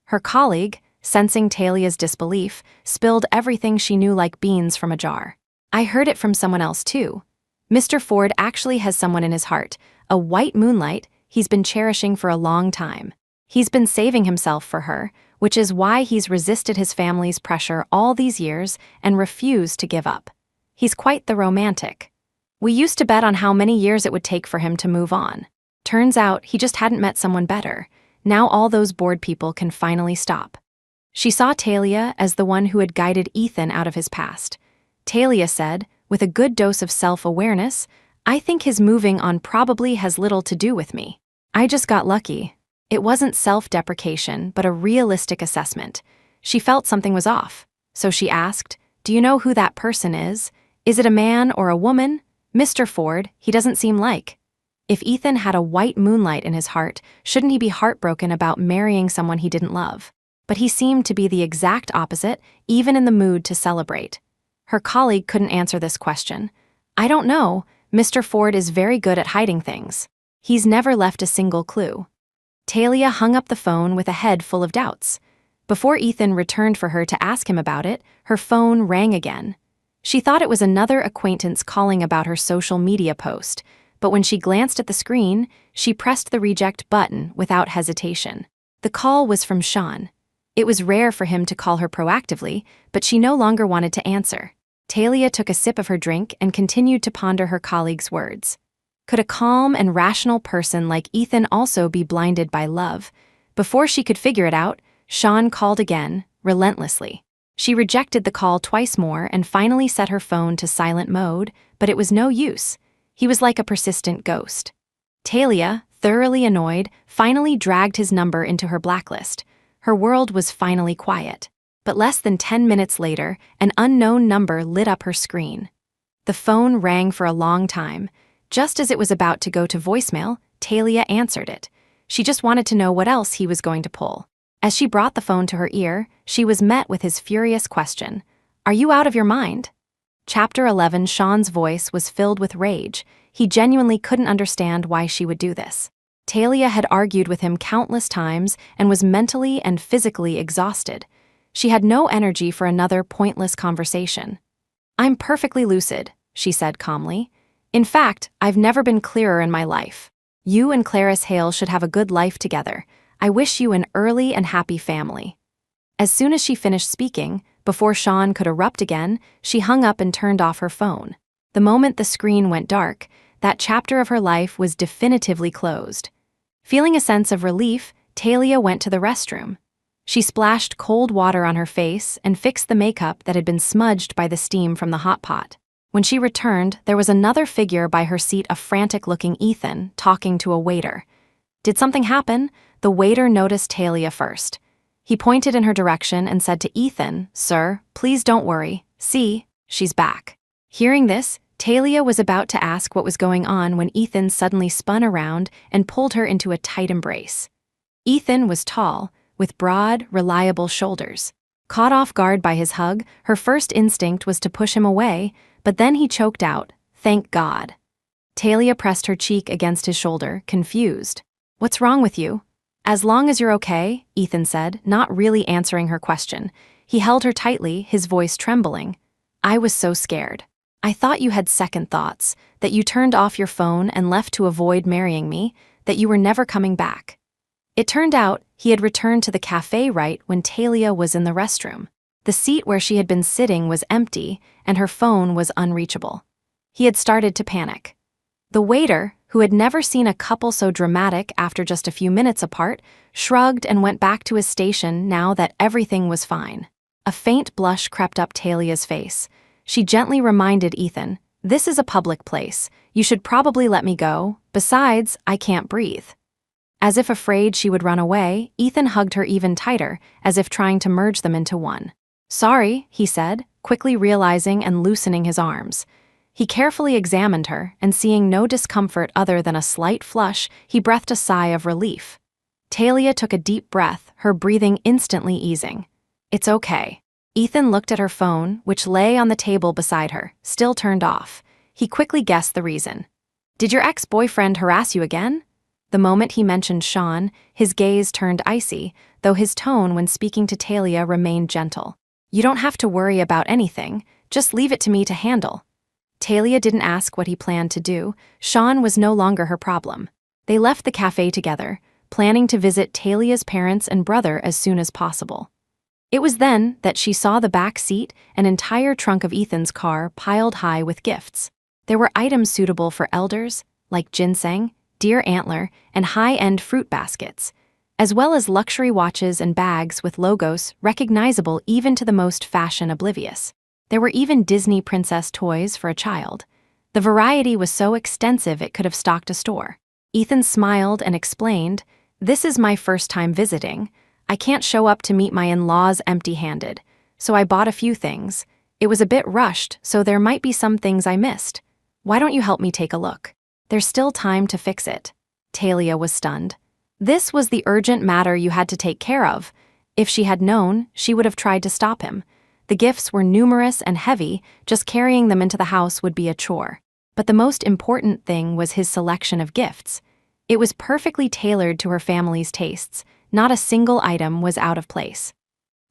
Her colleague, sensing Talia's disbelief, spilled everything she knew like beans from a jar. "I heard it from someone else too. Mr. Ford actually has someone in his heart, a white moonlight he's been cherishing for a long time. He's been saving himself for her, which is why he's resisted his family's pressure all these years and refused to give up. He's quite the romantic. We used to bet on how many years it would take for him to move on. Turns out he just hadn't met someone better. Now all those bored people can finally stop." She saw Talia as the one who had guided Ethan out of his past. Talia said, with a good dose of self-awareness, "I think his moving on probably has little to do with me. I just got lucky." It wasn't self-deprecation, but a realistic assessment. She felt something was off, so she asked, "Do you know who that person is? Is it a man or a woman? Mr. Ford, he doesn't seem like." If Ethan had a white moonlight in his heart, shouldn't he be heartbroken about marrying someone he didn't love? But he seemed to be the exact opposite, even in the mood to celebrate. Her colleague couldn't answer this question. "I don't know. Mr. Ford is very good at hiding things. He's never left a single clue." Talia hung up the phone with a head full of doubts. Before Ethan returned for her to ask him about it, her phone rang again. She thought it was another acquaintance calling about her social media post, but when she glanced at the screen, she pressed the reject button without hesitation. The call was from Sean. It was rare for him to call her proactively, but she no longer wanted to answer. Talia took a sip of her drink and continued to ponder her colleague's words. Could a calm and rational person like Ethan also be blinded by love? Before she could figure it out, Sean called again, relentlessly. She rejected the call twice more and finally set her phone to silent mode, but it was no use. He was like a persistent ghost. Talia, thoroughly annoyed, finally dragged his number into her blacklist. Her world was finally quiet. But less than 10 minutes later, an unknown number lit up her screen. The phone rang for a long time. Just as it was about to go to voicemail, Talia answered it. She just wanted to know what else he was going to pull. As she brought the phone to her ear, she was met with his furious question, "Are you out of your mind?" Chapter 11. Sean's voice was filled with rage. He genuinely couldn't understand why she would do this. Talia had argued with him countless times and was mentally and physically exhausted. She had no energy for another pointless conversation. "I'm perfectly lucid," she said calmly. "In fact, I've never been clearer in my life. You and Clarice Hale should have a good life together. I wish you an early and happy family." As soon as she finished speaking, before Sean could erupt again, she hung up and turned off her phone. The moment the screen went dark, that chapter of her life was definitively closed. Feeling a sense of relief, Talia went to the restroom. She splashed cold water on her face and fixed the makeup that had been smudged by the steam from the hot pot. When she returned, there was another figure by her seat, a frantic-looking Ethan, talking to a waiter. Did something happen? The waiter noticed Talia first. He pointed in her direction and said to Ethan, "Sir, please don't worry. See, she's back." Hearing this, Talia was about to ask what was going on when Ethan suddenly spun around and pulled her into a tight embrace. Ethan was tall, with broad, reliable shoulders. Caught off guard by his hug, her first instinct was to push him away, but then he choked out, "Thank God." Talia pressed her cheek against his shoulder, confused. "What's wrong with you?" "As long as you're okay," Ethan said, not really answering her question. He held her tightly, his voice trembling. "I was so scared. I thought you had second thoughts, that you turned off your phone and left to avoid marrying me, that you were never coming back." It turned out he had returned to the cafe right when Talia was in the restroom. The seat where she had been sitting was empty, and her phone was unreachable. He had started to panic. The waiter, who had never seen a couple so dramatic after just a few minutes apart, shrugged and went back to his station now that everything was fine. A faint blush crept up Talia's face. She gently reminded Ethan, "This is a public place. You should probably let me go. Besides, I can't breathe." As if afraid she would run away, Ethan hugged her even tighter, as if trying to merge them into one. "Sorry," he said, quickly realizing and loosening his arms. He carefully examined her, and seeing no discomfort other than a slight flush, he breathed a sigh of relief. Talia took a deep breath, her breathing instantly easing. "It's okay." Ethan looked at her phone, which lay on the table beside her, still turned off. He quickly guessed the reason. "Did your ex-boyfriend harass you again?" The moment he mentioned Sean, his gaze turned icy, though his tone when speaking to Talia remained gentle. "You don't have to worry about anything, just leave it to me to handle." Talia didn't ask what he planned to do. Sean was no longer her problem. They left the cafe together, planning to visit Talia's parents and brother as soon as possible. It was then that she saw the back seat, an entire trunk of Ethan's car piled high with gifts. There were items suitable for elders, like ginseng, deer antler, and high-end fruit baskets, as well as luxury watches and bags with logos recognizable even to the most fashion-oblivious. There were even Disney princess toys for a child. The variety was so extensive it could have stocked a store. Ethan smiled and explained, "This is my first time visiting. I can't show up to meet my in-laws empty-handed, so I bought a few things. It was a bit rushed, so there might be some things I missed. Why don't you help me take a look? There's still time to fix it." Talia was stunned. This was the urgent matter you had to take care of. If she had known, she would have tried to stop him. The gifts were numerous and heavy, just carrying them into the house would be a chore. But the most important thing was his selection of gifts. It was perfectly tailored to her family's tastes. Not a single item was out of place.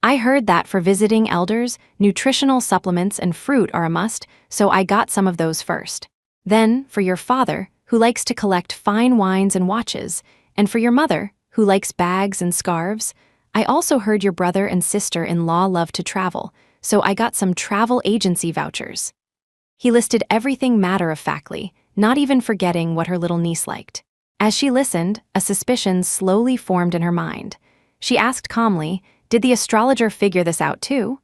"I heard that for visiting elders, nutritional supplements and fruit are a must, so I got some of those first. Then, for your father, who likes to collect fine wines and watches, and for your mother, who likes bags and scarves, I also heard your brother and sister-in-law love to travel, so I got some travel agency vouchers." He listed everything matter-of-factly, not even forgetting what her little niece liked. As she listened, a suspicion slowly formed in her mind. She asked calmly, "Did the astrologer figure this out too?"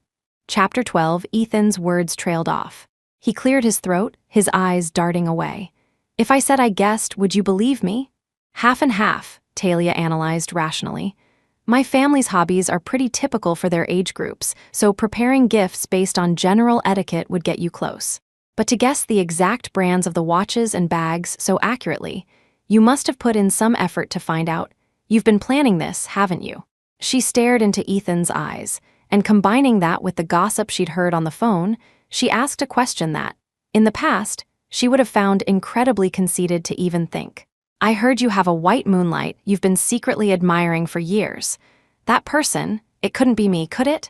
Chapter 12, Ethan's words trailed off. He cleared his throat, his eyes darting away. "If I said I guessed, would you believe me?" "Half and half," Talia analyzed rationally. "My family's hobbies are pretty typical for their age groups, so preparing gifts based on general etiquette would get you close. But to guess the exact brands of the watches and bags so accurately, you must have put in some effort to find out. You've been planning this, haven't you?" She stared into Ethan's eyes, and combining that with the gossip she'd heard on the phone, she asked a question that, in the past, she would have found incredibly conceited to even think. "I heard you have a white moonlight you've been secretly admiring for years. That person, it couldn't be me, could it?"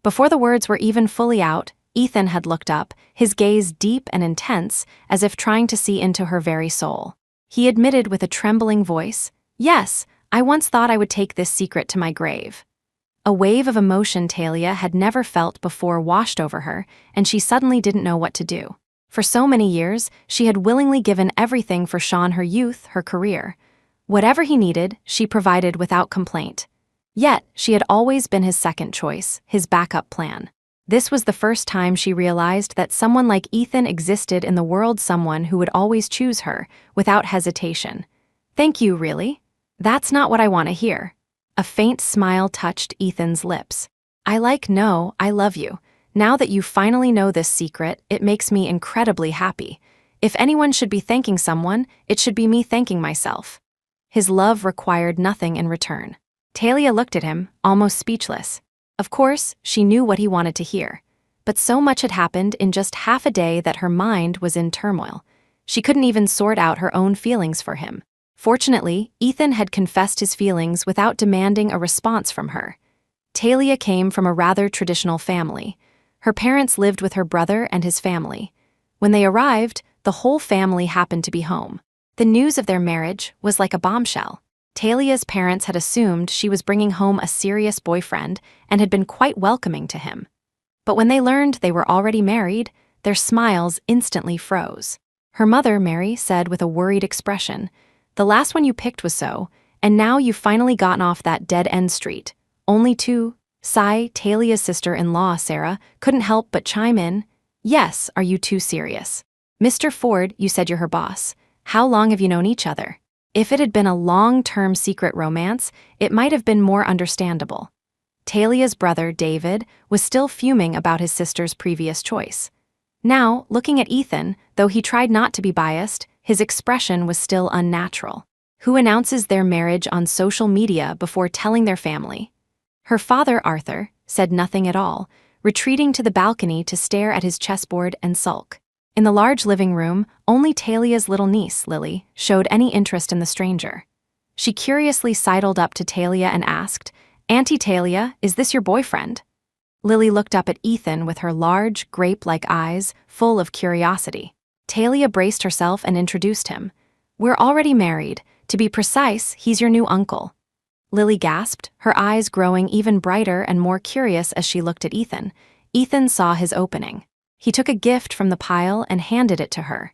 Before the words were even fully out, Ethan had looked up, his gaze deep and intense, as if trying to see into her very soul. He admitted with a trembling voice, "Yes, I once thought I would take this secret to my grave." A wave of emotion Talia had never felt before washed over her, and she suddenly didn't know what to do. For so many years, she had willingly given everything for Sean, her youth, her career. Whatever he needed, she provided without complaint. Yet, she had always been his second choice, his backup plan. This was the first time she realized that someone like Ethan existed in the world, someone who would always choose her, without hesitation. "Thank you, really? That's not what I want to hear." A faint smile touched Ethan's lips. No, I love you. Now that you finally know this secret, it makes me incredibly happy. If anyone should be thanking someone, it should be me thanking myself." His love required nothing in return. Talia looked at him, almost speechless. Of course, she knew what he wanted to hear. But so much had happened in just half a day that her mind was in turmoil. She couldn't even sort out her own feelings for him. Fortunately, Ethan had confessed his feelings without demanding a response from her. Talia came from a rather traditional family. Her parents lived with her brother and his family. When they arrived, the whole family happened to be home. The news of their marriage was like a bombshell. Talia's parents had assumed she was bringing home a serious boyfriend and had been quite welcoming to him. But when they learned they were already married, their smiles instantly froze. Her mother, Mary, said with a worried expression, "The last one you picked was so, and now you've finally gotten off that dead-end street. Only two." Sai, Talia's sister-in-law, Sarah, couldn't help but chime in. "Yes, are you too serious? Mr. Ford, you said you're her boss. How long have you known each other?" If it had been a long-term secret romance, it might have been more understandable. Talia's brother, David, was still fuming about his sister's previous choice. Now, looking at Ethan, though he tried not to be biased, his expression was still unnatural. Who announces their marriage on social media before telling their family? Her father, Arthur, said nothing at all, retreating to the balcony to stare at his chessboard and sulk. In the large living room, only Talia's little niece, Lily, showed any interest in the stranger. She curiously sidled up to Talia and asked, "Auntie Talia, is this your boyfriend?" Lily looked up at Ethan with her large, grape-like eyes, full of curiosity. Talia braced herself and introduced him. "We're already married. To be precise, he's your new uncle." Lily gasped, her eyes growing even brighter and more curious as she looked at Ethan. Ethan saw his opening. He took a gift from the pile and handed it to her.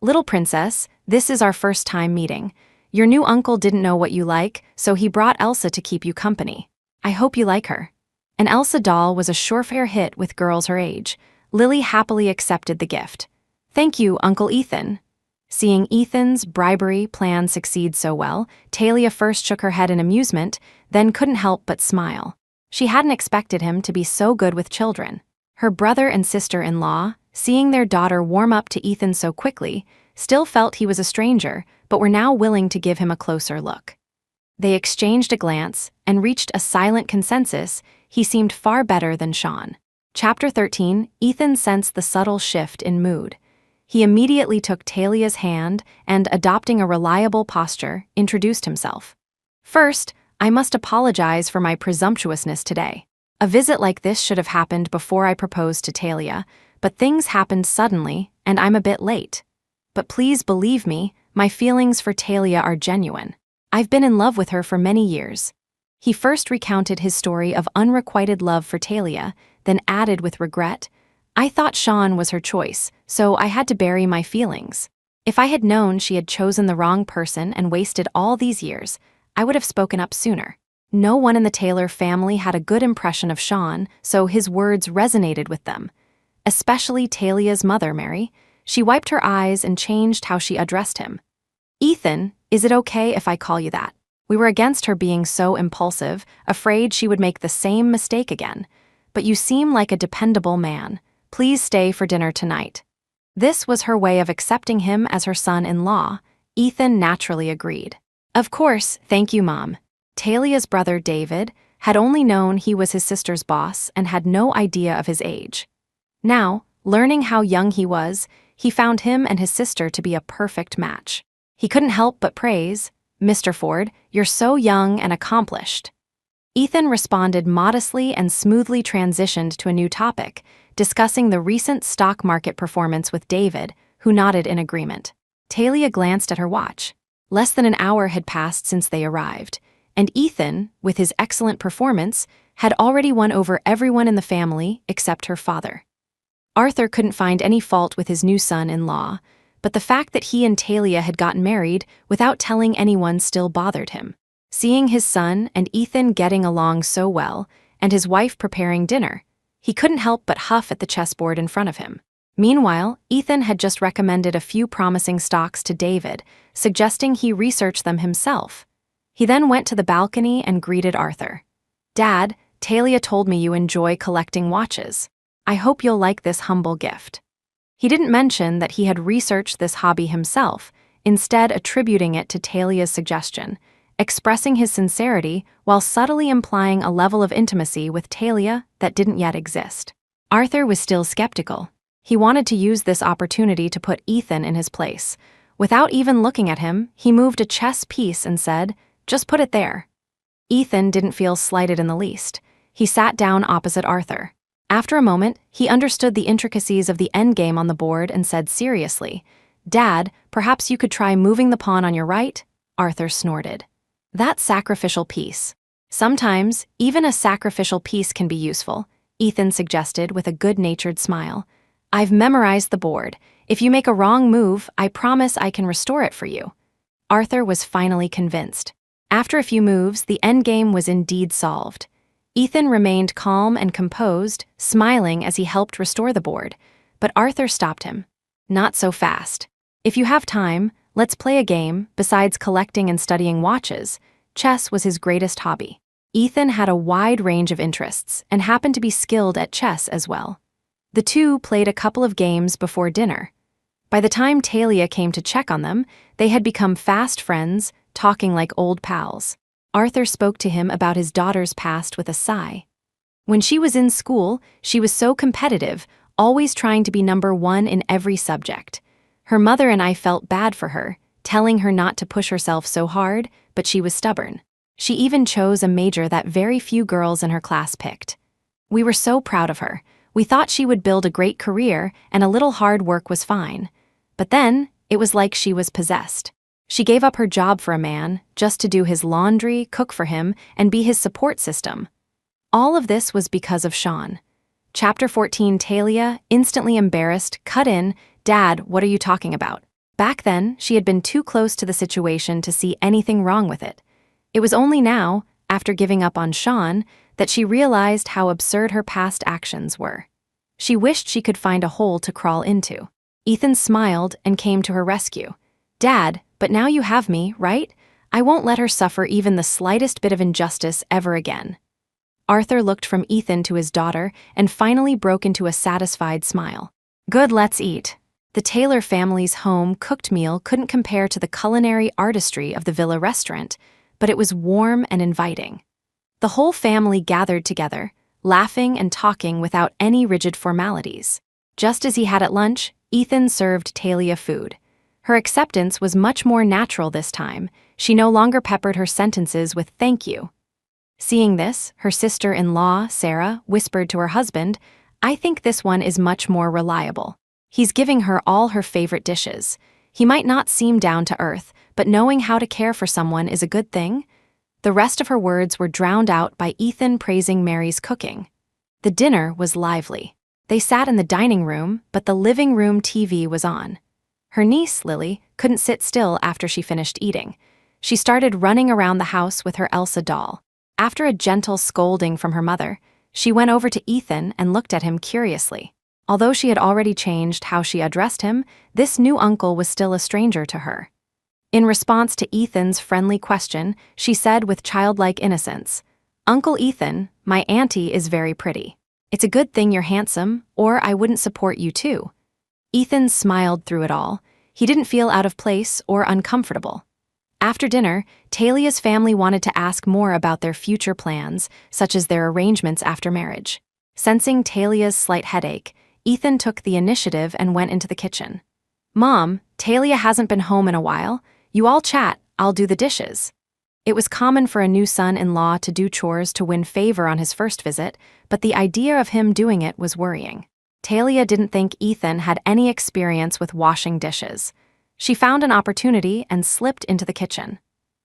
"Little princess, this is our first time meeting. Your new uncle didn't know what you like, so he brought Elsa to keep you company. I hope you like her." An Elsa doll was a surefire hit with girls her age. Lily happily accepted the gift. "Thank you, Uncle Ethan." Seeing Ethan's bribery plan succeed so well, Talia first shook her head in amusement, then couldn't help but smile. She hadn't expected him to be so good with children. Her brother and sister-in-law, seeing their daughter warm up to Ethan so quickly, still felt he was a stranger, but were now willing to give him a closer look. They exchanged a glance and reached a silent consensus. He seemed far better than Sean. Chapter 13, Ethan sensed the subtle shift in mood. He immediately took Talia's hand and, adopting a reliable posture, introduced himself. "First, I must apologize for my presumptuousness today. A visit like this should have happened before I proposed to Talia, but things happened suddenly, and I'm a bit late. But please believe me, my feelings for Talia are genuine. I've been in love with her for many years." He first recounted his story of unrequited love for Talia, then added with regret, "I thought Sean was her choice, so I had to bury my feelings. If I had known she had chosen the wrong person and wasted all these years, I would have spoken up sooner." No one in the Taylor family had a good impression of Sean, so his words resonated with them. Especially Talia's mother, Mary. She wiped her eyes and changed how she addressed him. "Ethan, is it okay if I call you that?" We were against her being so impulsive, afraid she would make the same mistake again. "But you seem like a dependable man. Please stay for dinner tonight." This was her way of accepting him as her son-in-law. Ethan naturally agreed. "Of course, thank you, Mom." Talia's brother, David, had only known he was his sister's boss and had no idea of his age. Now, learning how young he was, he found him and his sister to be a perfect match. He couldn't help but praise, "Mr. Ford, you're so young and accomplished." Ethan responded modestly and smoothly transitioned to a new topic, discussing the recent stock market performance with David, who nodded in agreement. Talia glanced at her watch. Less than an hour had passed since they arrived, and Ethan, with his excellent performance, had already won over everyone in the family except her father. Arthur couldn't find any fault with his new son-in-law, but the fact that he and Talia had gotten married without telling anyone still bothered him. Seeing his son and Ethan getting along so well, and his wife preparing dinner, he couldn't help but huff at the chessboard in front of him. Meanwhile, Ethan had just recommended a few promising stocks to David, suggesting he research them himself. He then went to the balcony and greeted Arthur. "Dad, Talia told me you enjoy collecting watches. I hope you'll like this humble gift." He didn't mention that he had researched this hobby himself, instead attributing it to Talia's suggestion, expressing his sincerity while subtly implying a level of intimacy with Talia that didn't yet exist. Arthur was still skeptical. He wanted to use this opportunity to put Ethan in his place. Without even looking at him, he moved a chess piece and said, "Just put it there." Ethan didn't feel slighted in the least. He sat down opposite Arthur. After a moment, he understood the intricacies of the endgame on the board and said seriously, "Dad, perhaps you could try moving the pawn on your right?" Arthur snorted. "That sacrificial piece." "Sometimes, even a sacrificial piece can be useful," Ethan suggested with a good-natured smile. "I've memorized the board. If you make a wrong move, I promise I can restore it for you." Arthur was finally convinced. After a few moves, the endgame was indeed solved. Ethan remained calm and composed, smiling as he helped restore the board, but Arthur stopped him. "Not so fast. If you have time, let's play a game. Besides collecting and studying watches, chess was his greatest hobby." Ethan had a wide range of interests and happened to be skilled at chess as well. The two played a couple of games before dinner. By the time Talia came to check on them, they had become fast friends, talking like old pals. Arthur spoke to him about his daughter's past with a sigh. When she was in school, she was so competitive, always trying to be number one in every subject. Her mother and I felt bad for her, telling her not to push herself so hard, but she was stubborn. She even chose a major that very few girls in her class picked. We were so proud of her. We thought she would build a great career, and a little hard work was fine. But then, it was like she was possessed. She gave up her job for a man, just to do his laundry, cook for him, and be his support system. All of this was because of Sean. Chapter 14. Talia, instantly embarrassed, cut in, "Dad, what are you talking about?" Back then, she had been too close to the situation to see anything wrong with it. It was only now, after giving up on Sean, that she realized how absurd her past actions were. She wished she could find a hole to crawl into. Ethan smiled and came to her rescue. "Dad, but now you have me, right? I won't let her suffer even the slightest bit of injustice ever again." Arthur looked from Ethan to his daughter and finally broke into a satisfied smile. "Good, let's eat." The Taylor family's home-cooked meal couldn't compare to the culinary artistry of the villa restaurant, but it was warm and inviting. The whole family gathered together, laughing and talking without any rigid formalities. Just as he had at lunch, Ethan served Talia food. Her acceptance was much more natural this time. She no longer peppered her sentences with "thank you." Seeing this, her sister-in-law, Sarah, whispered to her husband, "I think this one is much more reliable. He's giving her all her favorite dishes. He might not seem down to earth, but knowing how to care for someone is a good thing." The rest of her words were drowned out by Ethan praising Mary's cooking. The dinner was lively. They sat in the dining room, but the living room TV was on. Her niece, Lily, couldn't sit still after she finished eating. She started running around the house with her Elsa doll. After a gentle scolding from her mother, she went over to Ethan and looked at him curiously. Although she had already changed how she addressed him, this new uncle was still a stranger to her. In response to Ethan's friendly question, she said with childlike innocence, "Uncle Ethan, my auntie is very pretty. It's a good thing you're handsome, or I wouldn't support you too." Ethan smiled through it all. He didn't feel out of place or uncomfortable. After dinner, Talia's family wanted to ask more about their future plans, such as their arrangements after marriage. Sensing Talia's slight headache, Ethan took the initiative and went into the kitchen. "Mom, Talia hasn't been home in a while. You all chat, I'll do the dishes." It was common for a new son-in-law to do chores to win favor on his first visit, but the idea of him doing it was worrying. Talia didn't think Ethan had any experience with washing dishes. She found an opportunity and slipped into the kitchen.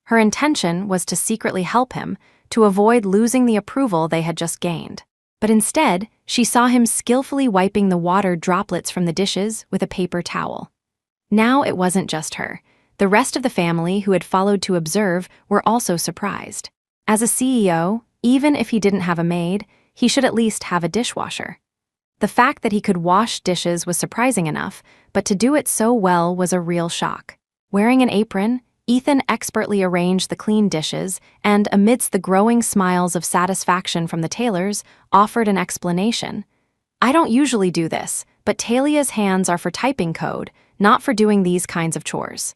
Her intention was to secretly help him, to avoid losing the approval they had just gained. But instead, she saw him skillfully wiping the water droplets from the dishes with a paper towel. Now it wasn't just her. The rest of the family who had followed to observe were also surprised. As a CEO, even if he didn't have a maid, he should at least have a dishwasher. The fact that he could wash dishes was surprising enough, but to do it so well was a real shock. Wearing an apron, Ethan expertly arranged the clean dishes and, amidst the growing smiles of satisfaction from the Taylors, offered an explanation. "I don't usually do this, but Talia's hands are for typing code, not for doing these kinds of chores."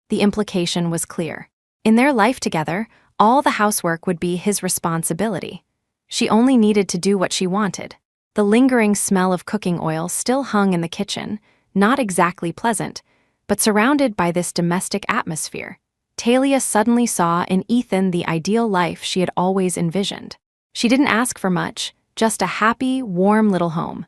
The implication was clear. In their life together, all the housework would be his responsibility. She only needed to do what she wanted. The lingering smell of cooking oil still hung in the kitchen, not exactly pleasant, but surrounded by this domestic atmosphere, Talia suddenly saw in Ethan the ideal life she had always envisioned. She didn't ask for much, just a happy, warm little home.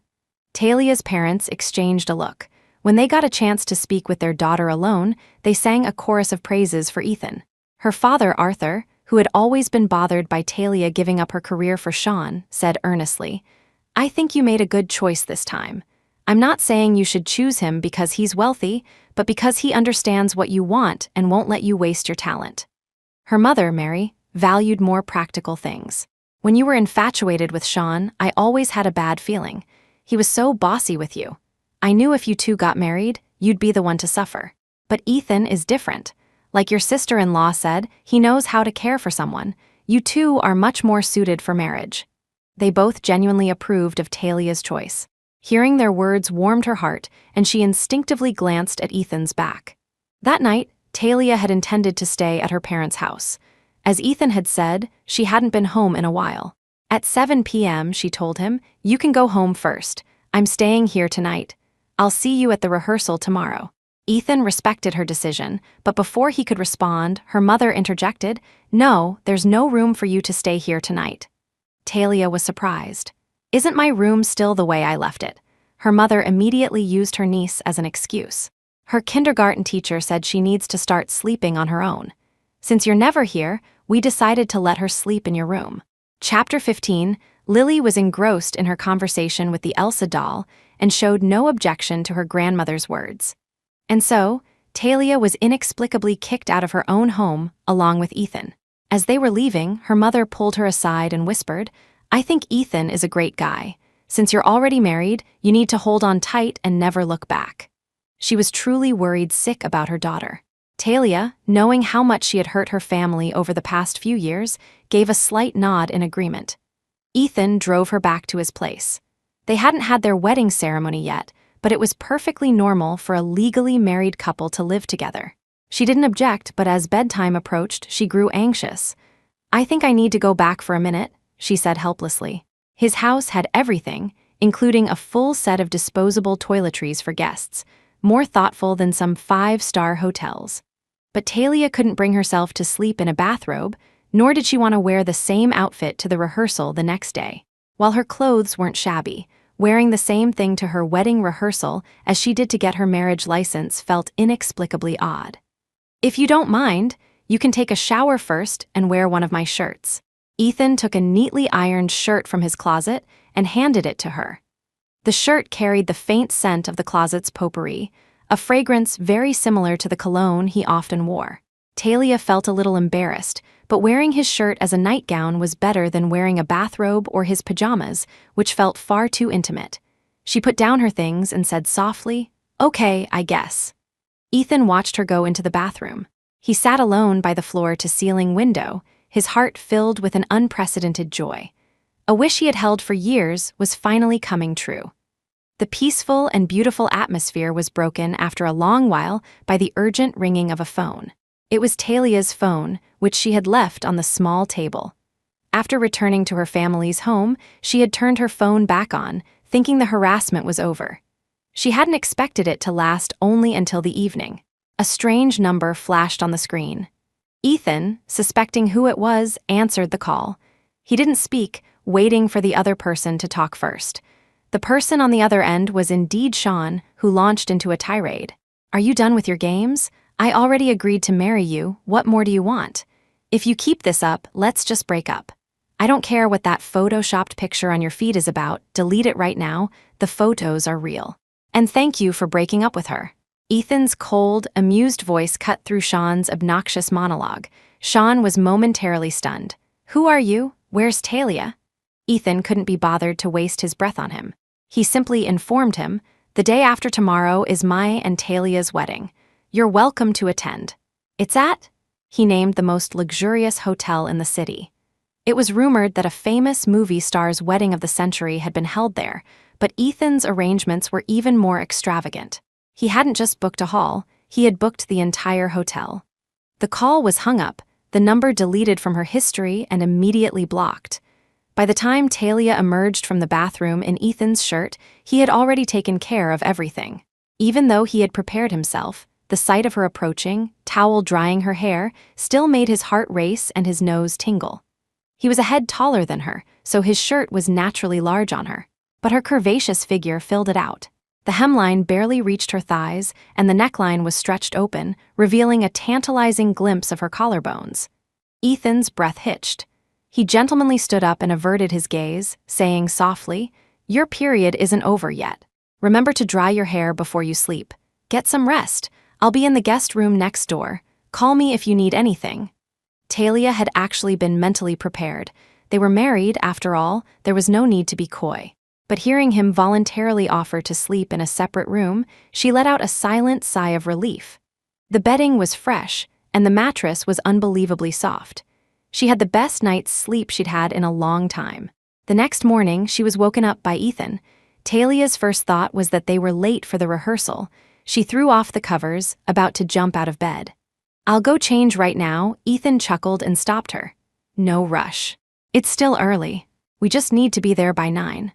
Talia's parents exchanged a look. When they got a chance to speak with their daughter alone, they sang a chorus of praises for Ethan. Her father, Arthur, who had always been bothered by Talia giving up her career for Sean, said earnestly, "I think you made a good choice this time. I'm not saying you should choose him because he's wealthy, but because he understands what you want and won't let you waste your talent." Her mother, Mary, valued more practical things. "When you were infatuated with Sean, I always had a bad feeling. He was so bossy with you. I knew if you two got married, you'd be the one to suffer. But Ethan is different. Like your sister-in-law said, he knows how to care for someone. You two are much more suited for marriage." They both genuinely approved of Talia's choice. Hearing their words warmed her heart, and she instinctively glanced at Ethan's back. That night, Talia had intended to stay at her parents' house. As Ethan had said, she hadn't been home in a while. At 7 p.m., she told him, "You can go home first. I'm staying here tonight. I'll see you at the rehearsal tomorrow." Ethan respected her decision, but before he could respond, her mother interjected, "No, there's no room for you to stay here tonight." Talia was surprised. "Isn't my room still the way I left it?" Her mother immediately used her niece as an excuse. "Her kindergarten teacher said she needs to start sleeping on her own. Since you're never here, we decided to let her sleep in your room." Chapter 15, Lily was engrossed in her conversation with the Elsa doll and showed no objection to her grandmother's words. And so, Talia was inexplicably kicked out of her own home, along with Ethan. As they were leaving, her mother pulled her aside and whispered, "I think Ethan is a great guy. Since you're already married, you need to hold on tight and never look back." She was truly worried sick about her daughter. Talia, knowing how much she had hurt her family over the past few years, gave a slight nod in agreement. Ethan drove her back to his place. They hadn't had their wedding ceremony yet, but it was perfectly normal for a legally married couple to live together. She didn't object, but as bedtime approached, she grew anxious. "I think I need to go back for a minute," she said helplessly. His house had everything, including a full set of disposable toiletries for guests, more thoughtful than some five-star hotels. But Talia couldn't bring herself to sleep in a bathrobe, nor did she want to wear the same outfit to the rehearsal the next day. While her clothes weren't shabby, wearing the same thing to her wedding rehearsal as she did to get her marriage license felt inexplicably odd. "If you don't mind, you can take a shower first and wear one of my shirts." Ethan took a neatly ironed shirt from his closet and handed it to her. The shirt carried the faint scent of the closet's potpourri, a fragrance very similar to the cologne he often wore. Talia felt a little embarrassed, but wearing his shirt as a nightgown was better than wearing a bathrobe or his pajamas, which felt far too intimate. She put down her things and said softly, "Okay, I guess." Ethan watched her go into the bathroom. He sat alone by the floor-to-ceiling window, his heart filled with an unprecedented joy. A wish he had held for years was finally coming true. The peaceful and beautiful atmosphere was broken after a long while by the urgent ringing of a phone. It was Talia's phone, which she had left on the small table. After returning to her family's home, she had turned her phone back on, thinking the harassment was over. She hadn't expected it to last only until the evening. A strange number flashed on the screen. Ethan, suspecting who it was, answered the call. He didn't speak, waiting for the other person to talk first. The person on the other end was indeed Sean, who launched into a tirade. "Are you done with your games? I already agreed to marry you. What more do you want? If you keep this up, let's just break up. I don't care what that photoshopped picture on your feed is about. Delete it right now. The photos are real. And thank you for breaking up with her." Ethan's cold, amused voice cut through Sean's obnoxious monologue. Sean was momentarily stunned. Who are you? Where's Talia? Ethan couldn't be bothered to waste his breath on him. He simply informed him, the day after tomorrow is my and Talia's wedding. You're welcome to attend. It's at? He named the most luxurious hotel in the city. It was rumored that a famous movie star's wedding of the century had been held there, but Ethan's arrangements were even more extravagant. He hadn't just booked a hall, he had booked the entire hotel. The call was hung up, the number deleted from her history and immediately blocked. By the time Talia emerged from the bathroom in Ethan's shirt, he had already taken care of everything. Even though he had prepared himself, the sight of her approaching, towel drying her hair, still made his heart race and his nose tingle. He was a head taller than her, so his shirt was naturally large on her, but her curvaceous figure filled it out. The hemline barely reached her thighs, and the neckline was stretched open, revealing a tantalizing glimpse of her collarbones. Ethan's breath hitched. He gentlemanly stood up and averted his gaze, saying softly, "Your period isn't over yet. Remember to dry your hair before you sleep. Get some rest. I'll be in the guest room next door. Call me if you need anything." Talia had actually been mentally prepared. They were married, after all, there was no need to be coy. But hearing him voluntarily offer to sleep in a separate room, she let out a silent sigh of relief. The bedding was fresh, and the mattress was unbelievably soft. She had the best night's sleep she'd had in a long time. The next morning, she was woken up by Ethan. Talia's first thought was that they were late for the rehearsal. She threw off the covers, about to jump out of bed. "I'll go change right now," Ethan chuckled and stopped her. "No rush. It's still early. We just need to be there by 9.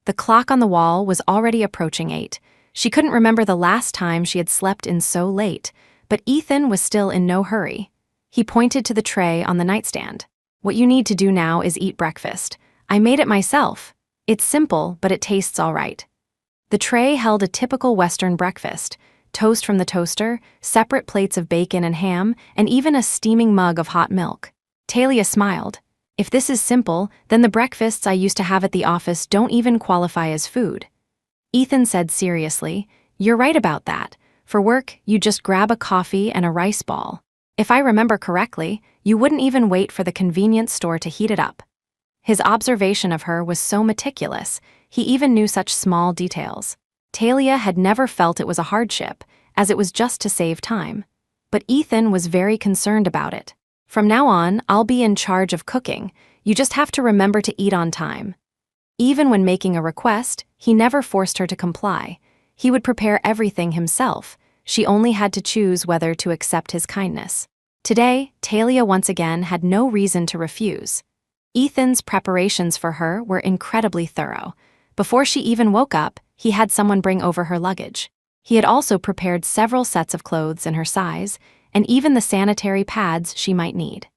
The clock on the wall was already approaching 8. She couldn't remember the last time she had slept in so late, but Ethan was still in no hurry. He pointed to the tray on the nightstand. "What you need to do now is eat breakfast. I made it myself. It's simple, but it tastes all right." The tray held a typical Western breakfast: toast from the toaster, separate plates of bacon and ham, and even a steaming mug of hot milk. Talia smiled. "If this is simple, then the breakfasts I used to have at the office don't even qualify as food." Ethan said seriously, "You're right about that. For work, you just grab a coffee and a rice ball. If I remember correctly, you wouldn't even wait for the convenience store to heat it up." His observation of her was so meticulous, he even knew such small details. Talia had never felt it was a hardship, as it was just to save time. But Ethan was very concerned about it. "From now on, I'll be in charge of cooking. You just have to remember to eat on time." Even when making a request, he never forced her to comply. He would prepare everything himself. She only had to choose whether to accept his kindness. Today, Talia once again had no reason to refuse. Ethan's preparations for her were incredibly thorough. Before she even woke up, he had someone bring over her luggage. He had also prepared several sets of clothes in her size, and even the sanitary pads she might need.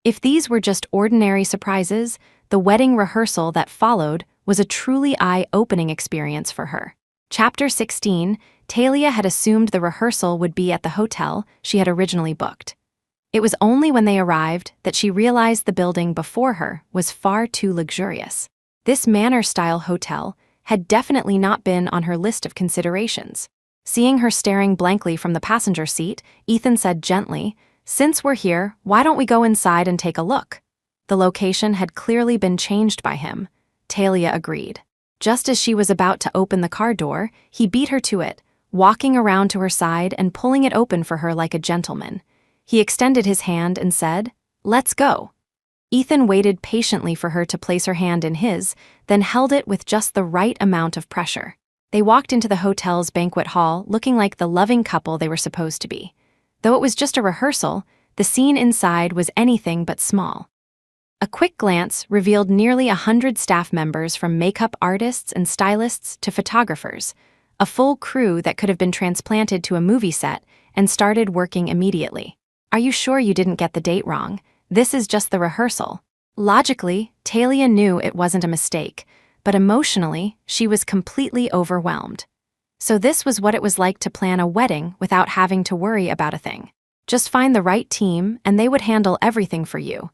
If these were just ordinary surprises, the wedding rehearsal that followed was a truly eye-opening experience for her. Chapter 16, Talia had assumed the rehearsal would be at the hotel she had originally booked. It was only when they arrived that she realized the building before her was far too luxurious. This manor-style hotel had definitely not been on her list of considerations. Seeing her staring blankly from the passenger seat, Ethan said gently, "Since we're here, why don't we go inside and take a look?" The location had clearly been changed by him. Talia agreed. Just as she was about to open the car door, he beat her to it, walking around to her side and pulling it open for her like a gentleman. He extended his hand and said, "Let's go." Ethan waited patiently for her to place her hand in his, then held it with just the right amount of pressure. They walked into the hotel's banquet hall looking like the loving couple they were supposed to be. Though it was just a rehearsal, the scene inside was anything but small. A quick glance revealed nearly 100 staff members, from makeup artists and stylists to photographers, a full crew that could have been transplanted to a movie set and started working immediately. "Are you sure you didn't get the date wrong? This is just the rehearsal." Logically, Talia knew it wasn't a mistake, but emotionally, she was completely overwhelmed. So this was what it was like to plan a wedding without having to worry about a thing. Just find the right team, and they would handle everything for you.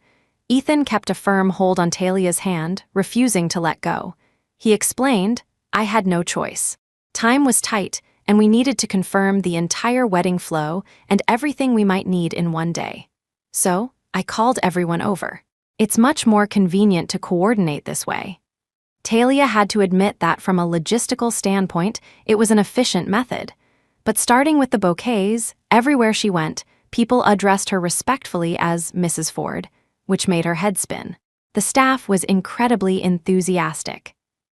Ethan kept a firm hold on Talia's hand, refusing to let go. He explained, "I had no choice. Time was tight, and we needed to confirm the entire wedding flow and everything we might need in one day. So, I called everyone over. It's much more convenient to coordinate this way. Talia had to admit that from a logistical standpoint, it was an efficient method. But starting with the bouquets, everywhere she went, people addressed her respectfully as Mrs. Ford, which made her head spin. The staff was incredibly enthusiastic.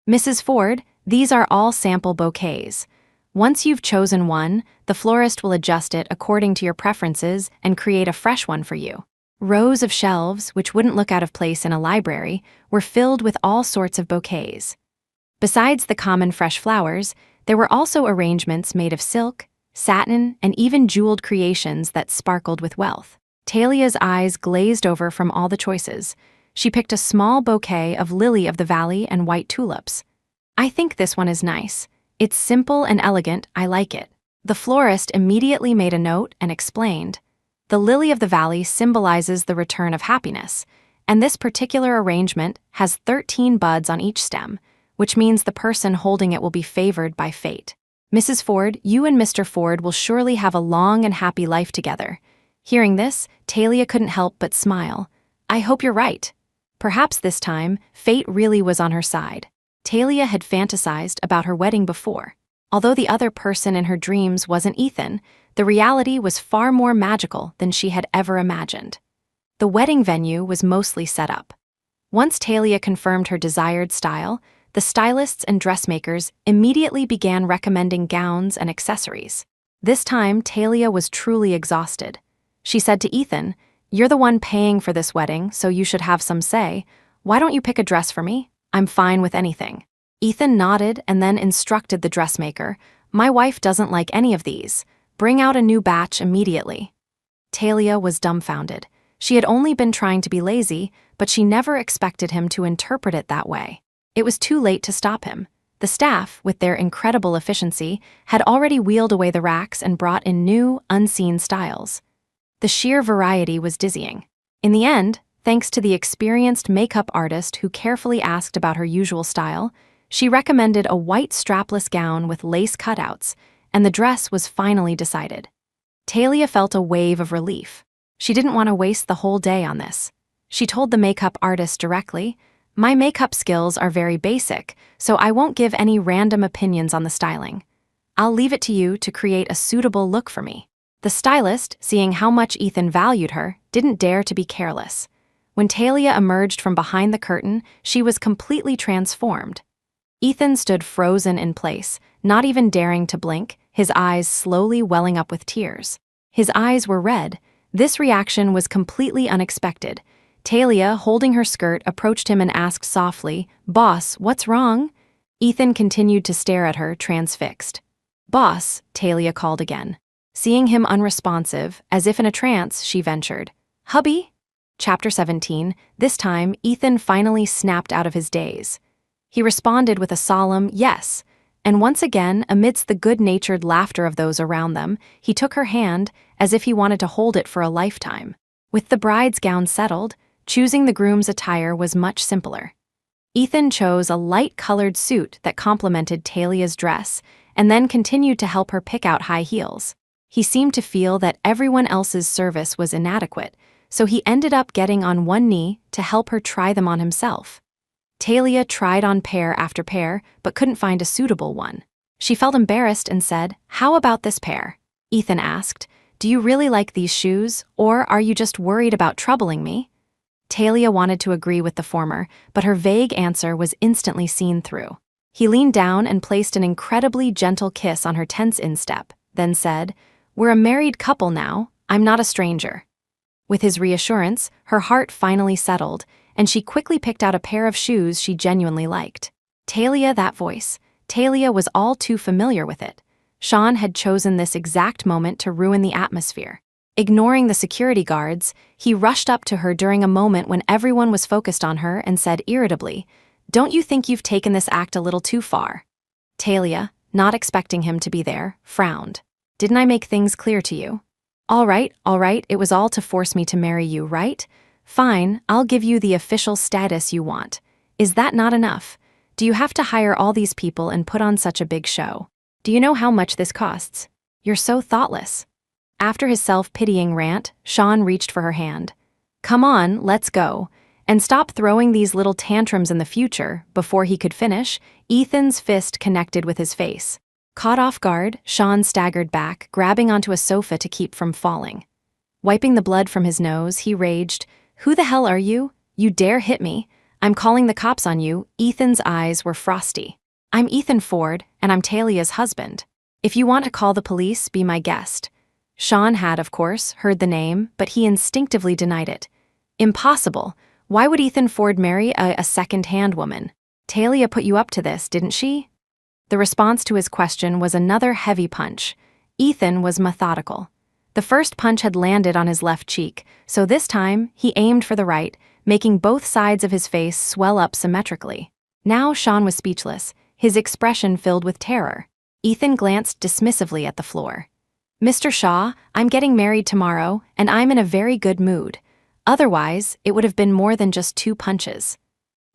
Mrs. Ford, these are all sample bouquets. Once you've chosen one, the florist will adjust it according to your preferences and create a fresh one for you. Rows of shelves, which wouldn't look out of place in a library, were filled with all sorts of bouquets. Besides the common fresh flowers, there were also arrangements made of silk, satin, and even jeweled creations that sparkled with wealth. Talia's eyes glazed over from all the choices. She picked a small bouquet of lily of the valley and white tulips. "I think this one is nice. It's simple and elegant, I like it." The florist immediately made a note and explained, "The lily of the valley symbolizes the return of happiness, and this particular arrangement has 13 buds on each stem, which means the person holding it will be favored by fate. Mrs. Ford, you and Mr. Ford will surely have a long and happy life together." Hearing this, Talia couldn't help but smile. "I hope you're right." Perhaps this time, fate really was on her side. Talia had fantasized about her wedding before. Although the other person in her dreams wasn't Ethan, the reality was far more magical than she had ever imagined. The wedding venue was mostly set up. Once Talia confirmed her desired style, the stylists and dressmakers immediately began recommending gowns and accessories. This time, Talia was truly exhausted. She said to Ethan, "You're the one paying for this wedding, so you should have some say. Why don't you pick a dress for me? I'm fine with anything." Ethan nodded and then instructed the dressmaker, "My wife doesn't like any of these. Bring out a new batch immediately." Talia was dumbfounded. She had only been trying to be lazy, but she never expected him to interpret it that way. It was too late to stop him. The staff, with their incredible efficiency, had already wheeled away the racks and brought in new, unseen styles. The sheer variety was dizzying. In the end, thanks to the experienced makeup artist who carefully asked about her usual style, she recommended a white strapless gown with lace cutouts, and the dress was finally decided. Talia felt a wave of relief. She didn't want to waste the whole day on this. She told the makeup artist directly, "My makeup skills are very basic, so I won't give any random opinions on the styling. I'll leave it to you to create a suitable look for me." The stylist, seeing how much Ethan valued her, didn't dare to be careless. When Talia emerged from behind the curtain, she was completely transformed. Ethan stood frozen in place, not even daring to blink, his eyes slowly welling up with tears. His eyes were red. This reaction was completely unexpected. Talia, holding her skirt, approached him and asked softly, "Boss, what's wrong?" Ethan continued to stare at her, transfixed. "Boss," Talia called again. Seeing him unresponsive, as if in a trance, she ventured, "Hubby?" Chapter 17. This time, Ethan finally snapped out of his daze. He responded with a solemn yes, and once again, amidst the good-natured laughter of those around them, he took her hand as if he wanted to hold it for a lifetime. With the bride's gown settled, choosing the groom's attire was much simpler. Ethan chose a light-colored suit that complemented Talia's dress, and then continued to help her pick out high heels. He seemed to feel that everyone else's service was inadequate, so he ended up getting on one knee to help her try them on himself. Talia tried on pair after pair, but couldn't find a suitable one. She felt embarrassed and said, "How about this pair?" Ethan asked, "Do you really like these shoes, or are you just worried about troubling me?" Talia wanted to agree with the former, but her vague answer was instantly seen through. He leaned down and placed an incredibly gentle kiss on her tense instep, then said, "We're a married couple now, I'm not a stranger." With his reassurance, her heart finally settled, and she quickly picked out a pair of shoes she genuinely liked. Talia, that voice. Talia was all too familiar with it. Sean had chosen this exact moment to ruin the atmosphere. Ignoring the security guards, he rushed up to her during a moment when everyone was focused on her and said irritably, "Don't you think you've taken this act a little too far?" Talia, not expecting him to be there, frowned. "Didn't I make things clear to you?" All right, it was all to force me to marry you, right? Fine, I'll give you the official status you want. Is that not enough? Do you have to hire all these people and put on such a big show?" Do you know how much this costs? You're so thoughtless. After his self-pitying rant, Sean reached for her hand. Come on, let's go. And stop throwing these little tantrums in the future. Before he could finish, Ethan's fist connected with his face. Caught off guard, Sean staggered back, grabbing onto a sofa to keep from falling. Wiping the blood from his nose, he raged, "Who the hell are you? You dare hit me? I'm calling the cops on you." Ethan's eyes were frosty. "I'm Ethan Ford, and I'm Talia's husband. If you want to call the police, be my guest." Sean had, of course, heard the name, but he instinctively denied it. Impossible. Why would Ethan Ford marry a second-hand woman? Talia put you up to this, didn't she? The response to his question was another heavy punch. Ethan was methodical. The first punch had landed on his left cheek, so this time he aimed for the right, making both sides of his face swell up symmetrically. Now Sean was speechless, his expression filled with terror. Ethan glanced dismissively at the floor. "Mr. Shaw, I'm getting married tomorrow, and I'm in a very good mood. Otherwise, it would have been more than just 2 punches."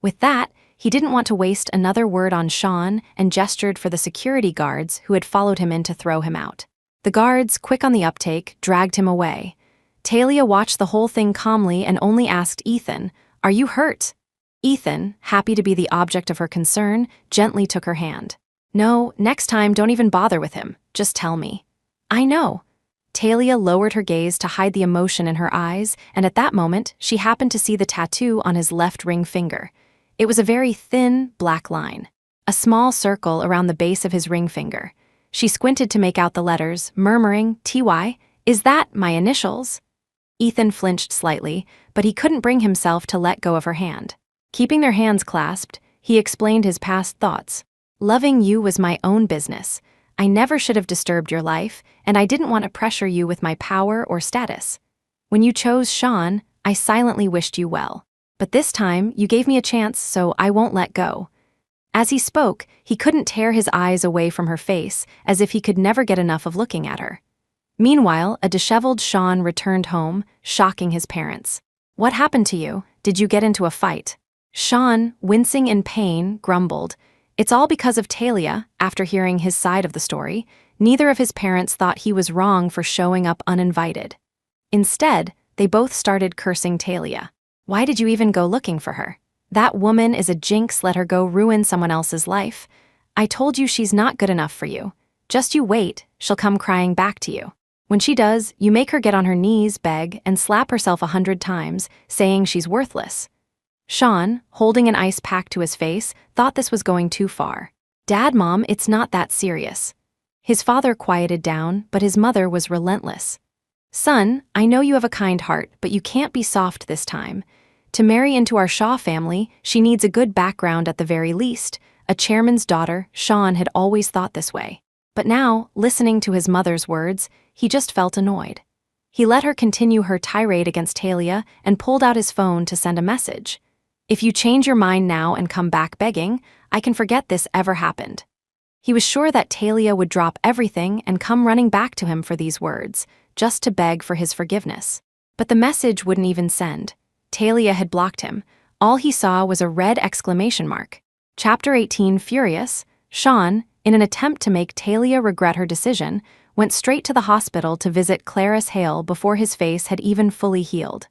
With that, he didn't want to waste another word on Sean and gestured for the security guards who had followed him in to throw him out. The guards, quick on the uptake, dragged him away. Talia watched the whole thing calmly and only asked Ethan, "Are you hurt?" Ethan, happy to be the object of her concern, gently took her hand. "No, next time don't even bother with him, just tell me." "I know." Talia lowered her gaze to hide the emotion in her eyes, and at that moment, she happened to see the tattoo on his left ring finger. It was a very thin, black line. A small circle around the base of his ring finger. She squinted to make out the letters, murmuring, "TY, is that my initials?" Ethan flinched slightly, but he couldn't bring himself to let go of her hand. Keeping their hands clasped, he explained his past thoughts. "Loving you was my own business. I never should have disturbed your life, and I didn't want to pressure you with my power or status. When you chose Sean, I silently wished you well. But this time, you gave me a chance, so I won't let go." As he spoke, he couldn't tear his eyes away from her face, as if he could never get enough of looking at her. Meanwhile, a disheveled Sean returned home, shocking his parents. "What happened to you? Did you get into a fight?" Sean, wincing in pain, grumbled, "It's all because of Talia." After hearing his side of the story, neither of his parents thought he was wrong for showing up uninvited. Instead, they both started cursing Talia. "Why did you even go looking for her? That woman is a jinx, let her go ruin someone else's life. I told you she's not good enough for you. Just you wait, she'll come crying back to you. When she does, you make her get on her knees, beg, and slap herself 100 times, saying she's worthless." Sean, holding an ice pack to his face, thought this was going too far. "Dad, Mom, it's not that serious." His father quieted down, but his mother was relentless. "Son, I know you have a kind heart, but you can't be soft this time. To marry into our Shaw family, she needs a good background at the very least." A chairman's daughter, Sean had always thought this way. But now, listening to his mother's words, he just felt annoyed. He let her continue her tirade against Talia and pulled out his phone to send a message. "If you change your mind now and come back begging, I can forget this ever happened." He was sure that Talia would drop everything and come running back to him for these words, just to beg for his forgiveness. But the message wouldn't even send. Talia had blocked him. All he saw was a red exclamation mark. Chapter 18. Furious, Sean, in an attempt to make Talia regret her decision, went straight to the hospital to visit Clarice Hale before his face had even fully healed.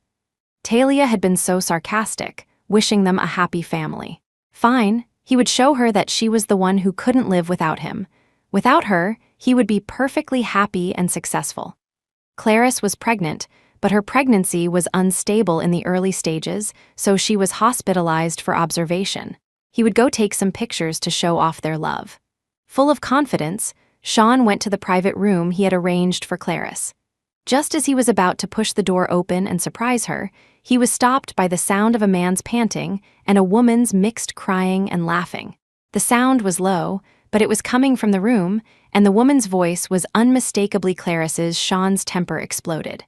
Talia had been so sarcastic, wishing them a happy family. Fine, he would show her that she was the one who couldn't live without him. Without her, he would be perfectly happy and successful. Clarice was pregnant, but her pregnancy was unstable in the early stages, so she was hospitalized for observation. He would go take some pictures to show off their love. Full of confidence, Sean went to the private room he had arranged for Clarice. Just as he was about to push the door open and surprise her, he was stopped by the sound of a man's panting and a woman's mixed crying and laughing. The sound was low, but it was coming from the room, and the woman's voice was unmistakably Clarice's. Sean's temper exploded.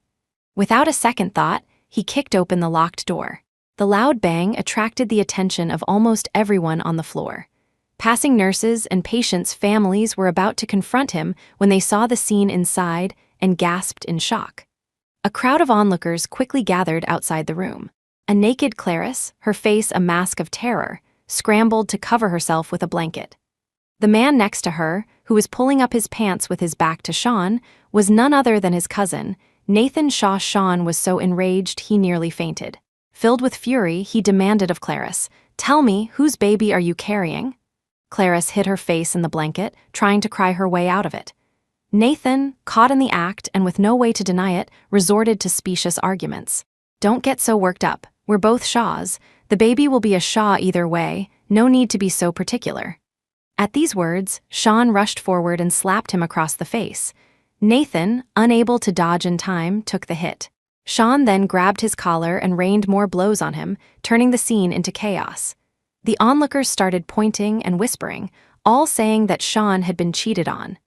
Without a second thought, he kicked open the locked door. The loud bang attracted the attention of almost everyone on the floor. Passing nurses and patients' families were about to confront him when they saw the scene inside and gasped in shock. A crowd of onlookers quickly gathered outside the room. A naked Clarice, her face a mask of terror, scrambled to cover herself with a blanket. The man next to her, who was pulling up his pants with his back to Sean, was none other than his cousin, Nathan Shaw. Sean was so enraged he nearly fainted. Filled with fury, he demanded of Clarice, "Tell me, whose baby are you carrying?" Clarice hid her face in the blanket, trying to cry her way out of it. Nathan, caught in the act and with no way to deny it, resorted to specious arguments. "Don't get so worked up. We're both Shaws. The baby will be a Shaw either way. No need to be so particular." At these words, Sean rushed forward and slapped him across the face. Nathan, unable to dodge in time, took the hit. Sean then grabbed his collar and rained more blows on him, turning the scene into chaos. The onlookers started pointing and whispering, all saying that Sean had been cheated on.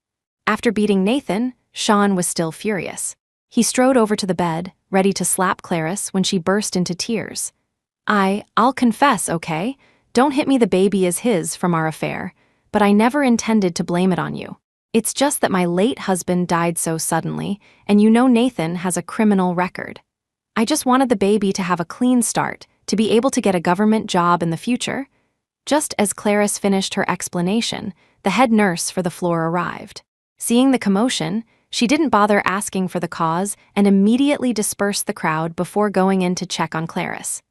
After beating Nathan, Sean was still furious. He strode over to the bed, ready to slap Clarice when she burst into tears. I'll confess, okay? Don't hit me, the baby is his from our affair, but I never intended to blame it on you. It's just that my late husband died so suddenly, and you know Nathan has a criminal record. I just wanted the baby to have a clean start, to be able to get a government job in the future." Just as Clarice finished her explanation, the head nurse for the floor arrived. Seeing the commotion, she didn't bother asking for the cause and immediately dispersed the crowd before going in to check on Clarice.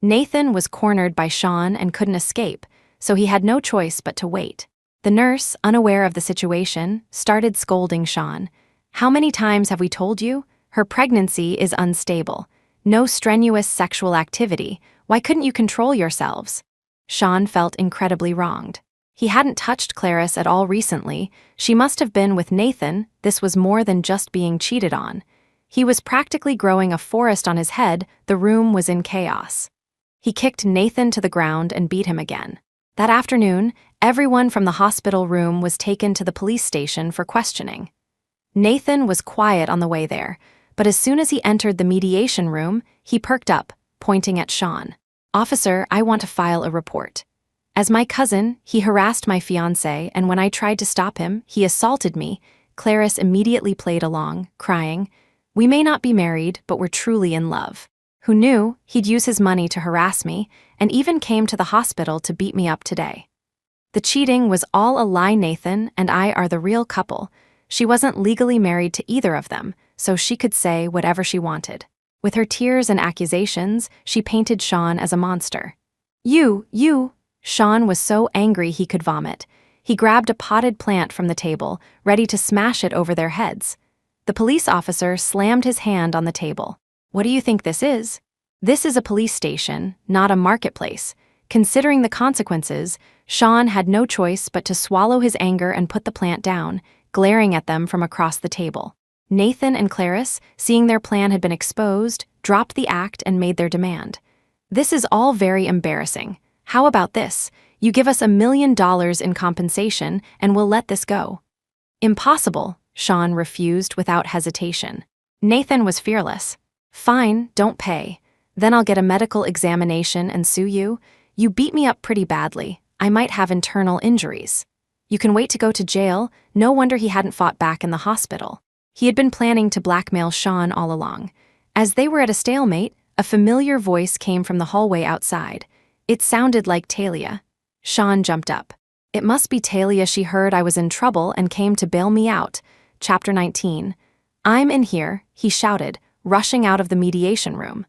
Nathan was cornered by Sean and couldn't escape, so he had no choice but to wait. The nurse, unaware of the situation, started scolding Sean. "How many times have we told you? Her pregnancy is unstable. No strenuous sexual activity. Why couldn't you control yourselves?" Sean felt incredibly wronged. He hadn't touched Clarice at all recently. She must have been with Nathan. This was more than just being cheated on. He was practically growing a forest on his head. The room was in chaos. He kicked Nathan to the ground and beat him again. That afternoon, everyone from the hospital room was taken to the police station for questioning. Nathan was quiet on the way there, but as soon as he entered the mediation room, he perked up, pointing at Sean. "Officer, I want to file a report. As my cousin, he harassed my fiancé, and when I tried to stop him, he assaulted me." Clarice immediately played along, crying, "We may not be married, but we're truly in love. Who knew he'd use his money to harass me, and even came to the hospital to beat me up today. The cheating was all a lie. Nathan and I are the real couple. She wasn't legally married to either of them, so she could say whatever she wanted." With her tears and accusations, she painted Sean as a monster. You! Sean was so angry he could vomit. He grabbed a potted plant from the table, ready to smash it over their heads. The police officer slammed his hand on the table. "What do you think this is?" "This is a police station, not a marketplace." Considering the consequences, Sean had no choice but to swallow his anger and put the plant down, glaring at them from across the table. Nathan and Clarice, seeing their plan had been exposed, dropped the act and made their demand. "This is all very embarrassing. How about this? You give us $1 million in compensation and we'll let this go." "Impossible," Sean refused without hesitation. Nathan was fearless. "Fine, don't pay. Then I'll get a medical examination and sue you. You beat me up pretty badly. I might have internal injuries. You can wait to go to jail." No wonder he hadn't fought back in the hospital. He had been planning to blackmail Sean all along. As they were at a stalemate, a familiar voice came from the hallway outside. It sounded like Talia. Sean jumped up. It must be Talia. She heard I was in trouble and came to bail me out. Chapter 19. "I'm in here," he shouted, rushing out of the mediation room.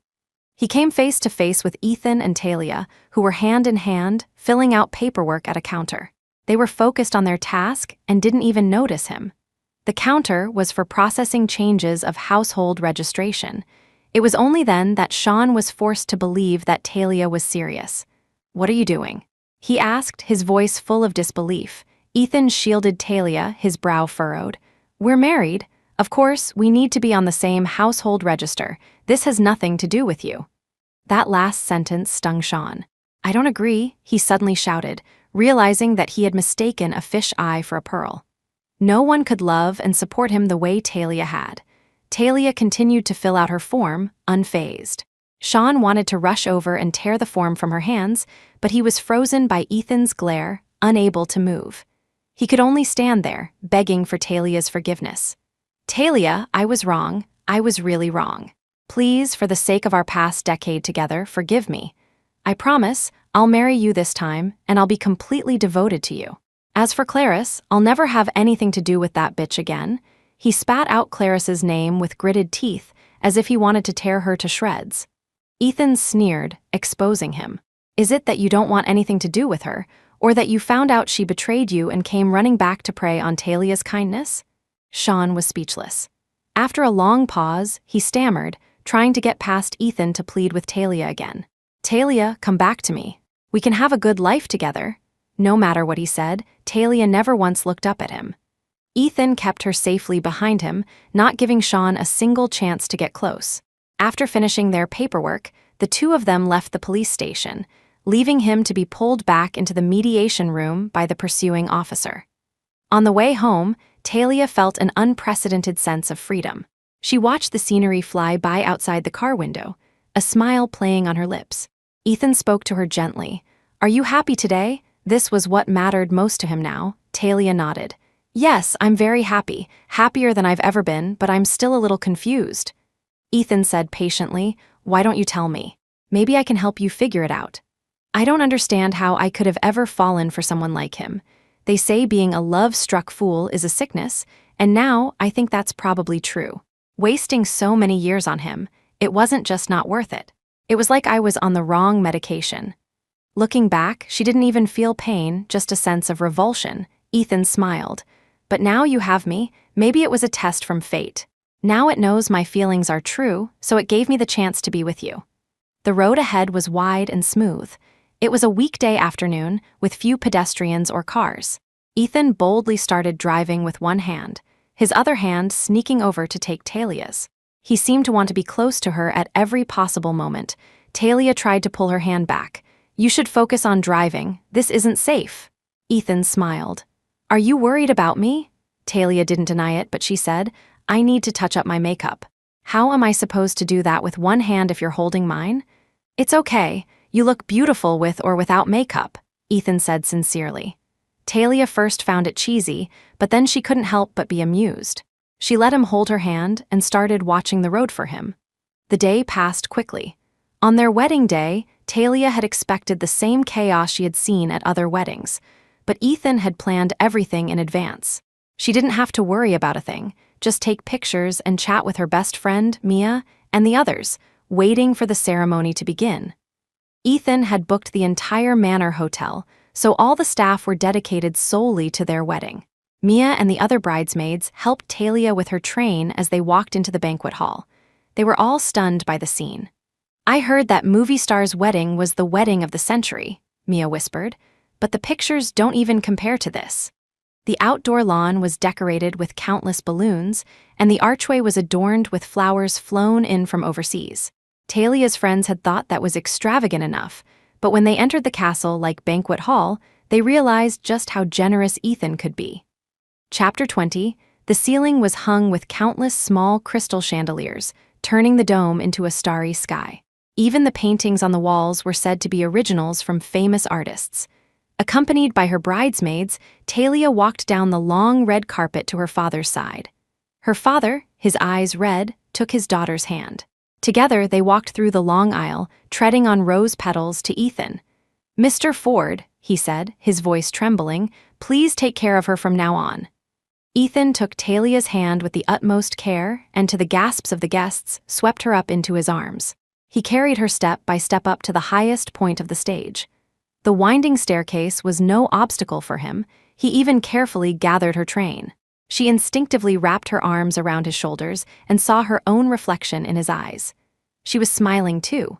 He came face to face with Ethan and Talia, who were hand in hand, filling out paperwork at a counter. They were focused on their task and didn't even notice him. The counter was for processing changes of household registration. It was only then that Sean was forced to believe that Talia was serious. "What are you doing?" he asked, his voice full of disbelief. Ethan shielded Talia, his brow furrowed. "We're married. Of course, we need to be on the same household register. This has nothing to do with you." That last sentence stung Sean. "I don't agree," he suddenly shouted, realizing that he had mistaken a fish eye for a pearl. No one could love and support him the way Talia had. Talia continued to fill out her form, unfazed. Sean wanted to rush over and tear the form from her hands, but he was frozen by Ethan's glare, unable to move. He could only stand there, begging for Talia's forgiveness. "Talia, I was wrong. I was really wrong. Please, for the sake of our past decade together, forgive me. I promise I'll marry you this time, and I'll be completely devoted to you." As for Clarice, I'll never have anything to do with that bitch again. He spat out Clarice's name with gritted teeth, as if he wanted to tear her to shreds. Ethan sneered, exposing him. Is it that you don't want anything to do with her, or that you found out she betrayed you and came running back to prey on Talia's kindness? Sean was speechless. After a long pause, he stammered, trying to get past Ethan to plead with Talia again. Talia, come back to me. We can have a good life together. No matter what he said, Talia never once looked up at him. Ethan kept her safely behind him, not giving Sean a single chance to get close. After finishing their paperwork, the two of them left the police station, leaving him to be pulled back into the mediation room by the pursuing officer. On the way home, Talia felt an unprecedented sense of freedom. She watched the scenery fly by outside the car window, a smile playing on her lips. Ethan spoke to her gently. Are you happy today? This was what mattered most to him now. Talia nodded. Yes, I'm very happy, happier than I've ever been, but I'm still a little confused. Ethan said patiently, why don't you tell me? Maybe I can help you figure it out. I don't understand how I could have ever fallen for someone like him. They say being a love-struck fool is a sickness, and now I think that's probably true. Wasting so many years on him, it wasn't just not worth it. It was like I was on the wrong medication. Looking back, she didn't even feel pain, just a sense of revulsion. Ethan smiled. But now you have me, maybe it was a test from fate. Now it knows my feelings are true, so it gave me the chance to be with you. The road ahead was wide and smooth. It was a weekday afternoon, with few pedestrians or cars. Ethan boldly started driving with one hand, his other hand sneaking over to take Talia's. He seemed to want to be close to her at every possible moment. Talia tried to pull her hand back. You should focus on driving. This isn't safe. Ethan smiled. Are you worried about me? Talia didn't deny it, but she said, I need to touch up my makeup. How am I supposed to do that with one hand if you're holding mine? It's okay. You look beautiful with or without makeup, Ethan said sincerely. Talia first found it cheesy, but then she couldn't help but be amused. She let him hold her hand and started watching the road for him. The day passed quickly. On their wedding day, Talia had expected the same chaos she had seen at other weddings, but Ethan had planned everything in advance. She didn't have to worry about a thing, just take pictures and chat with her best friend, Mia, and the others, waiting for the ceremony to begin. Ethan had booked the entire Manor Hotel, so all the staff were dedicated solely to their wedding. Mia and the other bridesmaids helped Talia with her train as they walked into the banquet hall. They were all stunned by the scene. I heard that movie star's wedding was the wedding of the century, Mia whispered, but the pictures don't even compare to this. The outdoor lawn was decorated with countless balloons, and the archway was adorned with flowers flown in from overseas. Talia's friends had thought that was extravagant enough, but when they entered the castle like banquet hall, they realized just how generous Ethan could be. Chapter 20, the ceiling was hung with countless small crystal chandeliers, turning the dome into a starry sky. Even the paintings on the walls were said to be originals from famous artists. Accompanied by her bridesmaids, Talia walked down the long red carpet to her father's side. Her father, his eyes red, took his daughter's hand. Together, they walked through the long aisle, treading on rose petals to Ethan. Mr. Ford, he said, his voice trembling, please take care of her from now on. Ethan took Talia's hand with the utmost care and, to the gasps of the guests, swept her up into his arms. He carried her step by step up to the highest point of the stage. The winding staircase was no obstacle for him. He even carefully gathered her train. She instinctively wrapped her arms around his shoulders and saw her own reflection in his eyes. She was smiling too.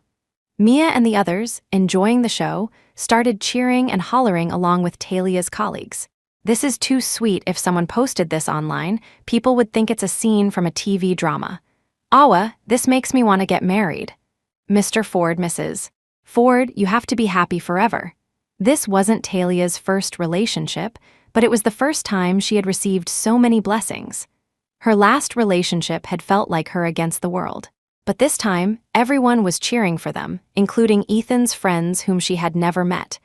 Mia and the others, enjoying the show, started cheering and hollering along with Talia's colleagues. This is too sweet. If someone posted this online, people would think it's a scene from a TV drama. Awa, this makes me want to get married. Mr. Ford, Mrs. Ford, you have to be happy forever. This wasn't Talia's first relationship, but it was the first time she had received so many blessings. Her last relationship had felt like her against the world. But this time, everyone was cheering for them, including Ethan's friends whom she had never met.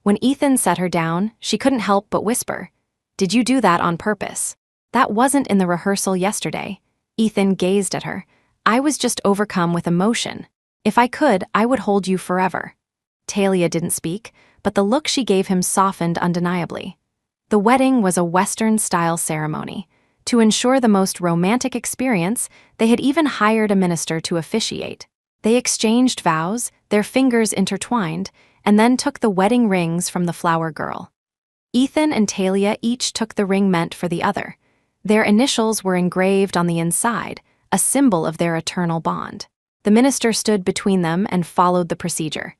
When Ethan set her down, she couldn't help but whisper, "Did you do that on purpose? That wasn't in the rehearsal yesterday." Ethan gazed at her. "I was just overcome with emotion. If I could, I would hold you forever." Talia didn't speak, but the look she gave him softened undeniably. The wedding was a Western-style ceremony. To ensure the most romantic experience, they had even hired a minister to officiate. They exchanged vows, their fingers intertwined, and then took the wedding rings from the flower girl. Ethan and Talia each took the ring meant for the other. Their initials were engraved on the inside, a symbol of their eternal bond. The minister stood between them and followed the procedure.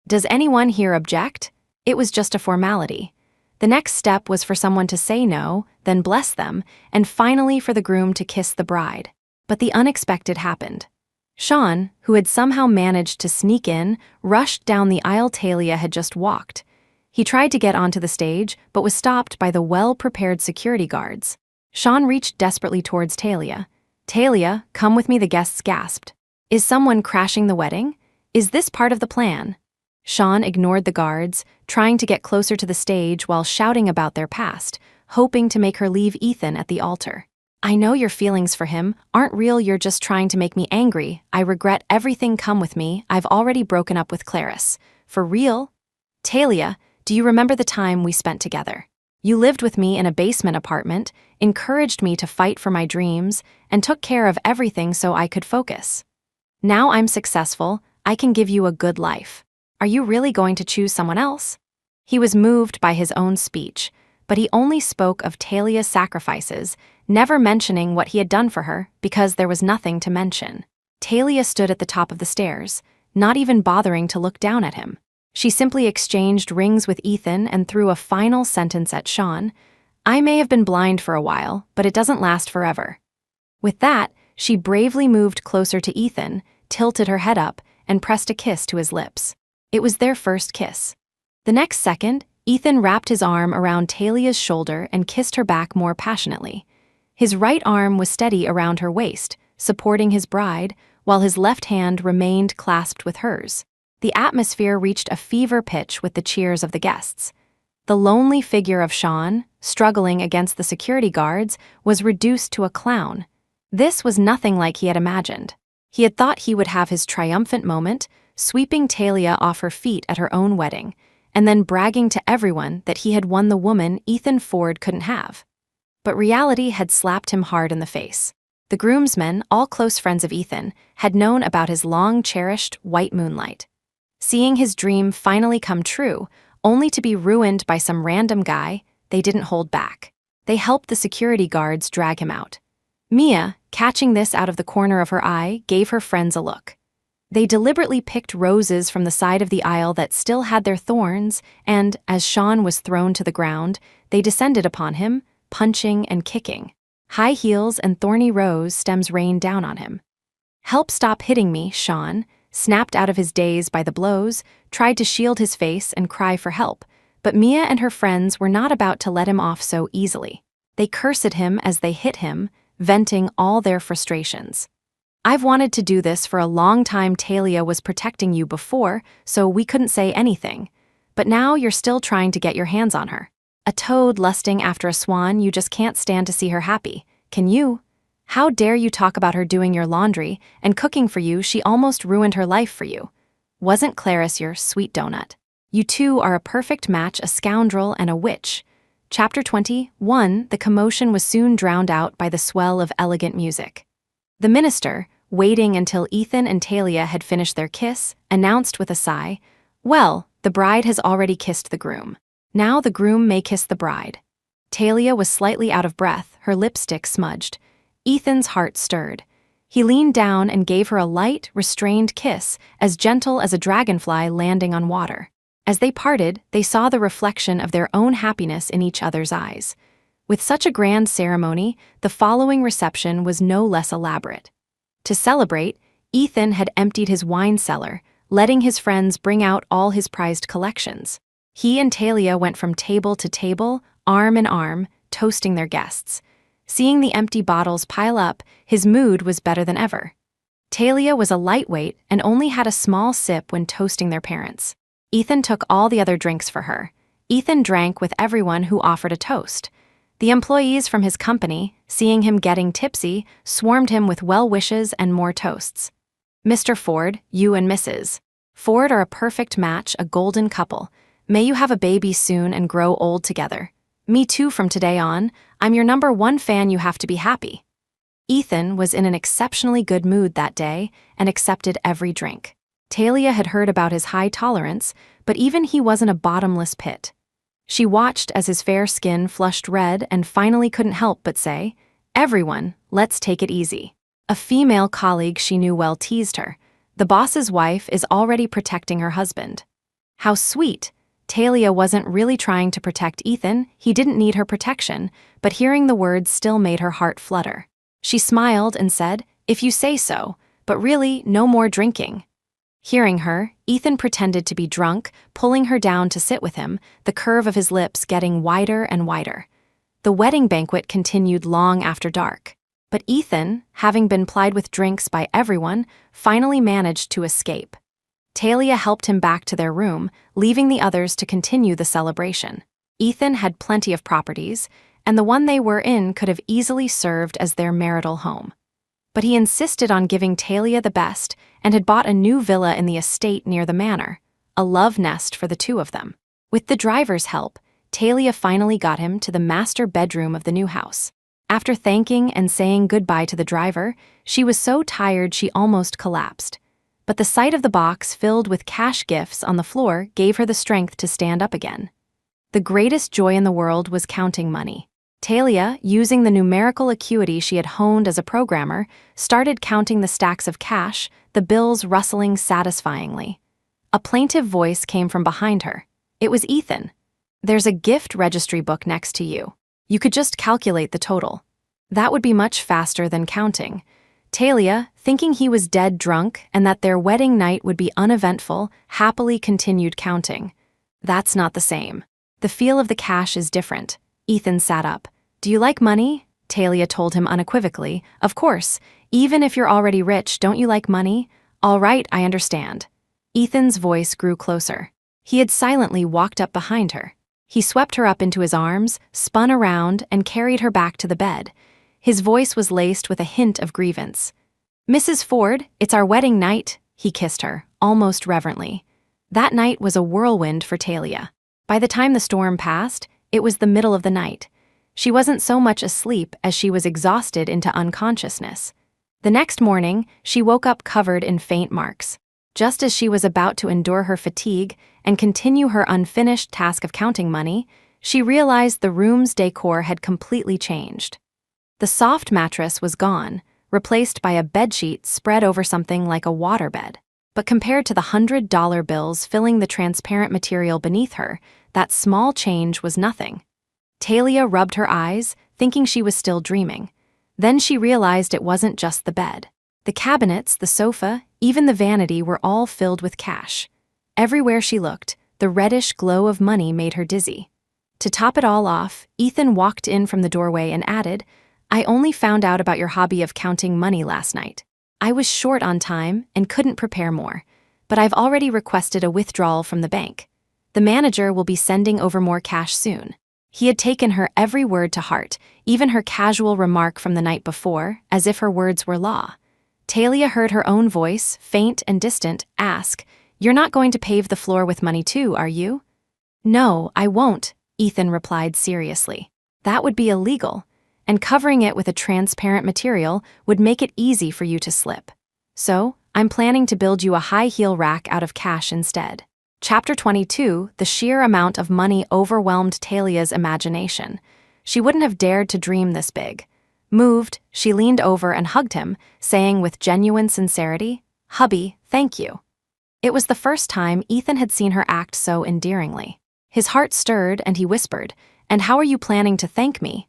Does anyone here object? It was just a formality. The next step was for someone to say no, then bless them, and finally for the groom to kiss the bride. But the unexpected happened. Sean, who had somehow managed to sneak in, rushed down the aisle Talia had just walked. He tried to get onto the stage, but was stopped by the well-prepared security guards. Sean reached desperately towards Talia. "Talia, come with me," the guests gasped. "Is someone crashing the wedding? Is this part of the plan?" Sean ignored the guards, trying to get closer to the stage while shouting about their past, hoping to make her leave Ethan at the altar. "I know your feelings for him aren't real, you're just trying to make me angry. I regret everything, come with me, I've already broken up with Clarice." "For real? Talia, do you remember the time we spent together? You lived with me in a basement apartment, encouraged me to fight for my dreams, and took care of everything so I could focus. Now I'm successful, I can give you a good life. Are you really going to choose someone else?" He was moved by his own speech, but he only spoke of Talia's sacrifices, never mentioning what he had done for her because there was nothing to mention. Talia stood at the top of the stairs, not even bothering to look down at him. She simply exchanged rings with Ethan and threw a final sentence at Sean. "I may have been blind for a while, but it doesn't last forever." With that, she bravely moved closer to Ethan, tilted her head up, and pressed a kiss to his lips. It was their first kiss. The next second, Ethan wrapped his arm around Talia's shoulder and kissed her back more passionately. His right arm was steady around her waist, supporting his bride, while his left hand remained clasped with hers. The atmosphere reached a fever pitch with the cheers of the guests. The lonely figure of Sean, struggling against the security guards, was reduced to a clown. This was nothing like he had imagined. He had thought he would have his triumphant moment, sweeping Talia off her feet at her own wedding, and then bragging to everyone that he had won the woman Ethan Ford couldn't have. But reality had slapped him hard in the face. The groomsmen, all close friends of Ethan, had known about his long-cherished white moonlight. Seeing his dream finally come true, only to be ruined by some random guy, they didn't hold back. They helped the security guards drag him out. Mia, catching this out of the corner of her eye, gave her friends a look. They deliberately picked roses from the side of the aisle that still had their thorns, and, as Sean was thrown to the ground, they descended upon him, punching and kicking. High heels and thorny rose stems rained down on him. "Help, stop hitting me," Sean, snapped out of his daze by the blows, tried to shield his face and cry for help, but Mia and her friends were not about to let him off so easily. They cursed at him as they hit him, venting all their frustrations. "I've wanted to do this for a long time. Talia was protecting you before, so we couldn't say anything. But now you're still trying to get your hands on her. A toad lusting after a swan, you just can't stand to see her happy. Can you? How dare you talk about her doing your laundry and cooking for you? She almost ruined her life for you. Wasn't Clarice your sweet donut? You two are a perfect match, a scoundrel and a witch." Chapter 21. The commotion was soon drowned out by the swell of elegant music. The minister, waiting until Ethan and Talia had finished their kiss, announced with a sigh, "Well, the bride has already kissed the groom. Now the groom may kiss the bride." Talia was slightly out of breath, her lipstick smudged. Ethan's heart stirred. He leaned down and gave her a light, restrained kiss, as gentle as a dragonfly landing on water. As they parted, they saw the reflection of their own happiness in each other's eyes. With such a grand ceremony, the following reception was no less elaborate. To celebrate, Ethan had emptied his wine cellar, letting his friends bring out all his prized collections. He and Talia went from table to table, arm in arm, toasting their guests. Seeing the empty bottles pile up, his mood was better than ever. Talia was a lightweight and only had a small sip when toasting their parents. Ethan took all the other drinks for her. Ethan drank with everyone who offered a toast. The employees from his company, seeing him getting tipsy, swarmed him with well wishes and more toasts. "Mr. Ford, you and Mrs. Ford are a perfect match, a golden couple. May you have a baby soon and grow old together. Me too from today on. I'm your #1 fan, you have to be happy. Ethan was in an exceptionally good mood that day and accepted every drink. Talia had heard about his high tolerance, but even he wasn't a bottomless pit. She watched as his fair skin flushed red and finally couldn't help but say, "Everyone, let's take it easy." A female colleague she knew well teased her. The boss's wife is already protecting her husband. How sweet. Talia wasn't really trying to protect Ethan, he didn't need her protection, but hearing the words still made her heart flutter. She smiled and said, "If you say so, but really, no more drinking." Hearing her, Ethan pretended to be drunk, pulling her down to sit with him, the curve of his lips getting wider and wider. The wedding banquet continued long after dark. But Ethan, having been plied with drinks by everyone, finally managed to escape. Talia helped him back to their room, leaving the others to continue the celebration. Ethan had plenty of properties, and the one they were in could have easily served as their marital home. But he insisted on giving Talia the best and had bought a new villa in the estate near the manor, a love nest for the two of them. With the driver's help, Talia finally got him to the master bedroom of the new house. After thanking and saying goodbye to the driver, she was so tired she almost collapsed. But the sight of the box filled with cash gifts on the floor gave her the strength to stand up again. The greatest joy in the world was counting money. Talia, using the numerical acuity she had honed as a programmer, started counting the stacks of cash, the bills rustling satisfyingly. A plaintive voice came from behind her. It was Ethan. "There's a gift registry book next to you. You could just calculate the total." That would be much faster than counting. Talia, thinking he was dead drunk and that their wedding night would be uneventful, happily continued counting. "That's not the same. The feel of the cash is different." Ethan sat up. "Do you like money?" Talia told him unequivocally. "Of course. Even if you're already rich, don't you like money?" "All right, I understand." Ethan's voice grew closer. He had silently walked up behind her. He swept her up into his arms, spun around, and carried her back to the bed. His voice was laced with a hint of grievance. "Mrs. Ford, it's our wedding night," he kissed her, almost reverently. That night was a whirlwind for Talia. By the time the storm passed, it was the middle of the night. She wasn't so much asleep as she was exhausted into unconsciousness. The next morning, she woke up covered in faint marks. Just as she was about to endure her fatigue and continue her unfinished task of counting money, she realized the room's decor had completely changed. The soft mattress was gone, replaced by a bedsheet spread over something like a waterbed. But compared to the $100 bills filling the transparent material beneath her, that small change was nothing. Talia rubbed her eyes, thinking she was still dreaming. Then she realized it wasn't just the bed. The cabinets, the sofa, even the vanity were all filled with cash. Everywhere she looked, the reddish glow of money made her dizzy. To top it all off, Ethan walked in from the doorway and added, "I only found out about your hobby of counting money last night. I was short on time and couldn't prepare more, but I've already requested a withdrawal from the bank. The manager will be sending over more cash soon." He had taken her every word to heart, even her casual remark from the night before, as if her words were law. Talia heard her own voice, faint and distant, ask, "You're not going to pave the floor with money too, are you?" "No, I won't," Ethan replied seriously. "That would be illegal, and covering it with a transparent material would make it easy for you to slip. So, I'm planning to build you a high-heel rack out of cash instead." Chapter 22, the sheer amount of money overwhelmed Talia's imagination. She wouldn't have dared to dream this big. Moved, she leaned over and hugged him, saying with genuine sincerity, "Hubby, thank you." It was the first time Ethan had seen her act so endearingly. His heart stirred and he whispered, "And how are you planning to thank me?"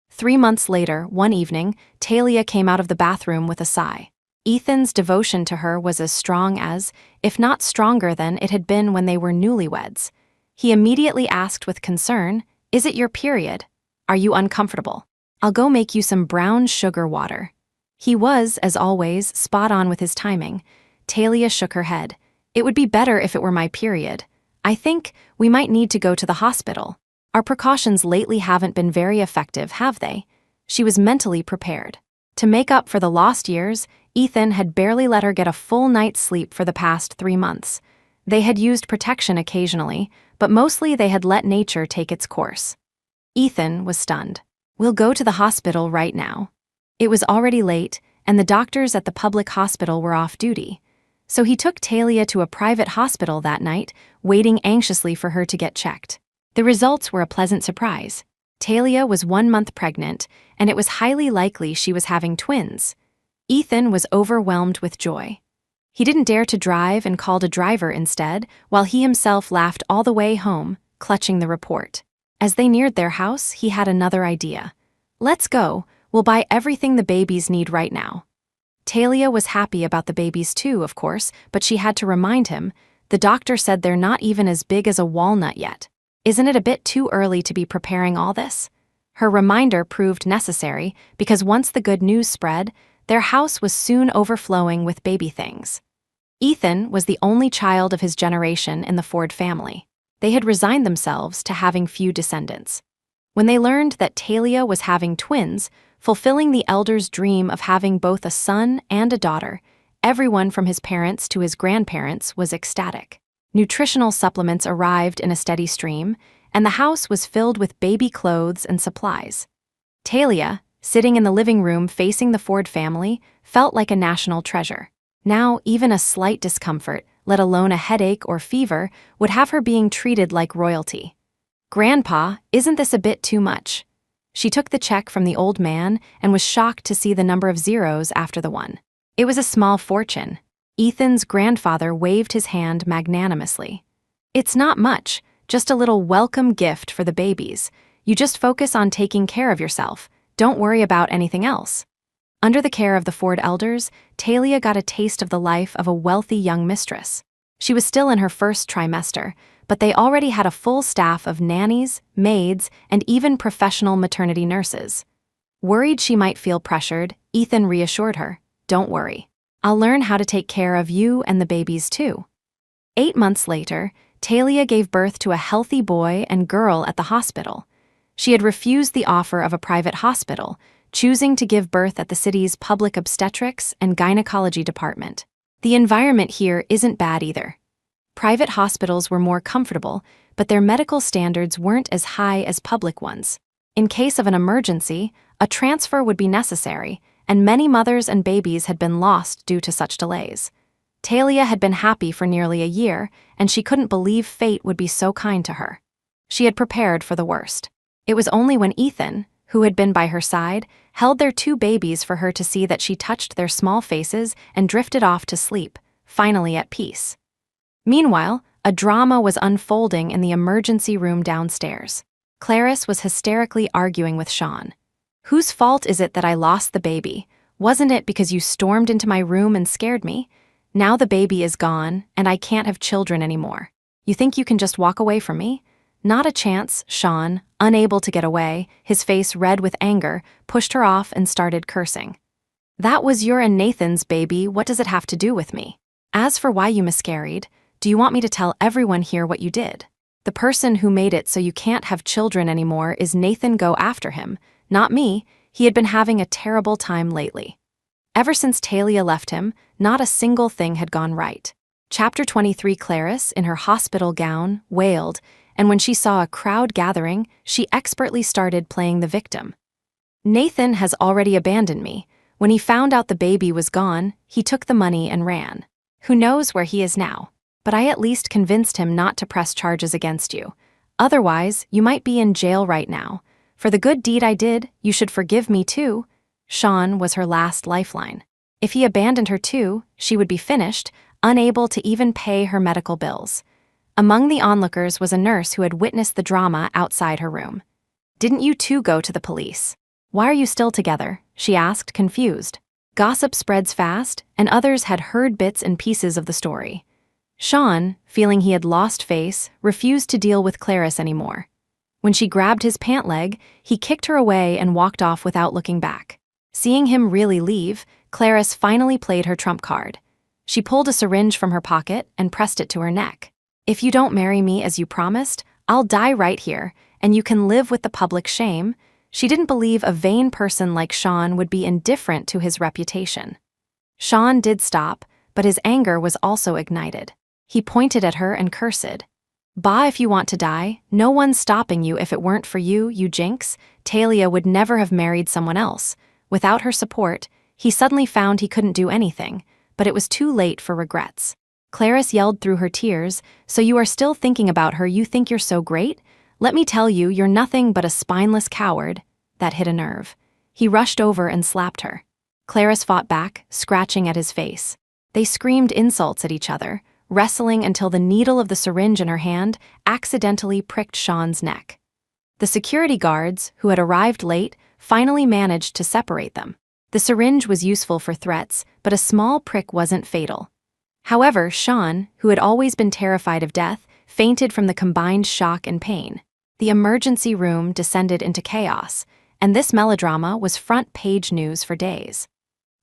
3 months later, one evening, Talia came out of the bathroom with a sigh. Ethan's devotion to her was as strong as, if not stronger than, it had been when they were newlyweds. He immediately asked with concern, "Is it your period? Are you uncomfortable? I'll go make you some brown sugar water." He was, as always, spot on with his timing. Talia shook her head. "It would be better if it were my period. I think we might need to go to the hospital. Our precautions lately haven't been very effective, have they?" She was mentally prepared. To make up for the lost years, Ethan had barely let her get a full night's sleep for the past 3 months. They had used protection occasionally, but mostly they had let nature take its course. Ethan was stunned. "We'll go to the hospital right now." It was already late, and the doctors at the public hospital were off duty. So he took Talia to a private hospital that night, waiting anxiously for her to get checked. The results were a pleasant surprise. Talia was 1 month pregnant, and it was highly likely she was having twins. Ethan was overwhelmed with joy. He didn't dare to drive and called a driver instead, while he himself laughed all the way home, clutching the report. As they neared their house, he had another idea. "Let's go, we'll buy everything the babies need right now." Talia was happy about the babies too, of course, but she had to remind him, "The doctor said they're not even as big as a walnut yet. Isn't it a bit too early to be preparing all this?" Her reminder proved necessary because once the good news spread, their house was soon overflowing with baby things. Ethan was the only child of his generation in the Ford family. They had resigned themselves to having few descendants. When they learned that Talia was having twins, fulfilling the elder's dream of having both a son and a daughter, everyone from his parents to his grandparents was ecstatic. Nutritional supplements arrived in a steady stream, and the house was filled with baby clothes and supplies. Talia, sitting in the living room facing the Ford family, felt like a national treasure. Now, even a slight discomfort, let alone a headache or fever, would have her being treated like royalty. "Grandpa, isn't this a bit too much?" She took the check from the old man and was shocked to see the number of zeros after the one. It was a small fortune. Ethan's grandfather waved his hand magnanimously. "It's not much, just a little welcome gift for the babies. You just focus on taking care of yourself. Don't worry about anything else." Under the care of the Ford elders, Talia got a taste of the life of a wealthy young mistress. She was still in her first trimester, but they already had a full staff of nannies, maids, and even professional maternity nurses. Worried she might feel pressured, Ethan reassured her, "Don't worry. I'll learn how to take care of you and the babies too." 8 months later, Talia gave birth to a healthy boy and girl at the hospital. She had refused the offer of a private hospital, choosing to give birth at the city's public obstetrics and gynecology department. The environment here isn't bad either. Private hospitals were more comfortable, but their medical standards weren't as high as public ones. In case of an emergency, a transfer would be necessary, and many mothers and babies had been lost due to such delays. Talia had been happy for nearly a year, and she couldn't believe fate would be so kind to her. She had prepared for the worst. It was only when Ethan, who had been by her side, held their 2 babies for her to see that she touched their small faces and drifted off to sleep, finally at peace. Meanwhile, a drama was unfolding in the emergency room downstairs. Clarice was hysterically arguing with Sean. "Whose fault is it that I lost the baby? Wasn't it because you stormed into my room and scared me? Now the baby is gone, and I can't have children anymore. You think you can just walk away from me?" "Not a chance," Sean, unable to get away, his face red with anger, pushed her off and started cursing. "That was your and Nathan's baby, what does it have to do with me? As for why you miscarried, do you want me to tell everyone here what you did? The person who made it so you can't have children anymore is Nathan. Go after him, not me. He had been having a terrible time lately." Ever since Talia left him, not a single thing had gone right. Chapter 23. Clarice, in her hospital gown, wailed, and when she saw a crowd gathering, she expertly started playing the victim. "Nathan has already abandoned me. When he found out the baby was gone, he took the money and ran. Who knows where he is now? But I at least convinced him not to press charges against you. Otherwise, you might be in jail right now. For the good deed I did, you should forgive me too." Sean was her last lifeline. If he abandoned her too, she would be finished, unable to even pay her medical bills. Among the onlookers was a nurse who had witnessed the drama outside her room. "Didn't you two go to the police? Why are you still together?" she asked, confused. Gossip spreads fast, and others had heard bits and pieces of the story. Sean, feeling he had lost face, refused to deal with Clarice anymore. When she grabbed his pant leg, he kicked her away and walked off without looking back. Seeing him really leave, Clarice finally played her trump card. She pulled a syringe from her pocket and pressed it to her neck. "If you don't marry me as you promised, I'll die right here, and you can live with the public shame." She didn't believe a vain person like Sean would be indifferent to his reputation. Sean did stop, but his anger was also ignited. He pointed at her and cursed. Bah, if you want to die, no one's stopping you. If it weren't for you, you jinx. Talia would never have married someone else. Without her support, he suddenly found he couldn't do anything, but it was too late for regrets. Clarice yelled through her tears, "So you are still thinking about her? You think you're so great? Let me tell you, you're nothing but a spineless coward." That hit a nerve. He rushed over and slapped her. Clarice fought back, scratching at his face. They screamed insults at each other, wrestling until the needle of the syringe in her hand accidentally pricked Sean's neck. The security guards, who had arrived late, finally managed to separate them. The syringe was useful for threats, but a small prick wasn't fatal. However, Sean, who had always been terrified of death, fainted from the combined shock and pain. The emergency room descended into chaos, and this melodrama was front-page news for days.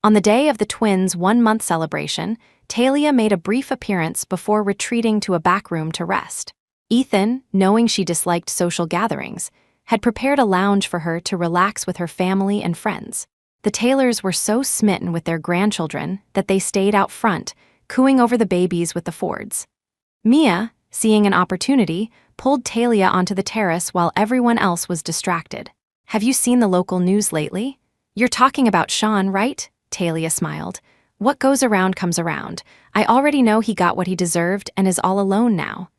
On the day of the twins' one-month celebration, Talia made a brief appearance before retreating to a back room to rest. Ethan, knowing she disliked social gatherings, had prepared a lounge for her to relax with her family and friends. The Taylors were so smitten with their grandchildren that they stayed out front, cooing over the babies with the Fords. Mia, seeing an opportunity, pulled Talia onto the terrace while everyone else was distracted. "Have you seen the local news lately? You're talking about Sean, right?" Talia smiled. "What goes around comes around. I already know he got what he deserved and is all alone now."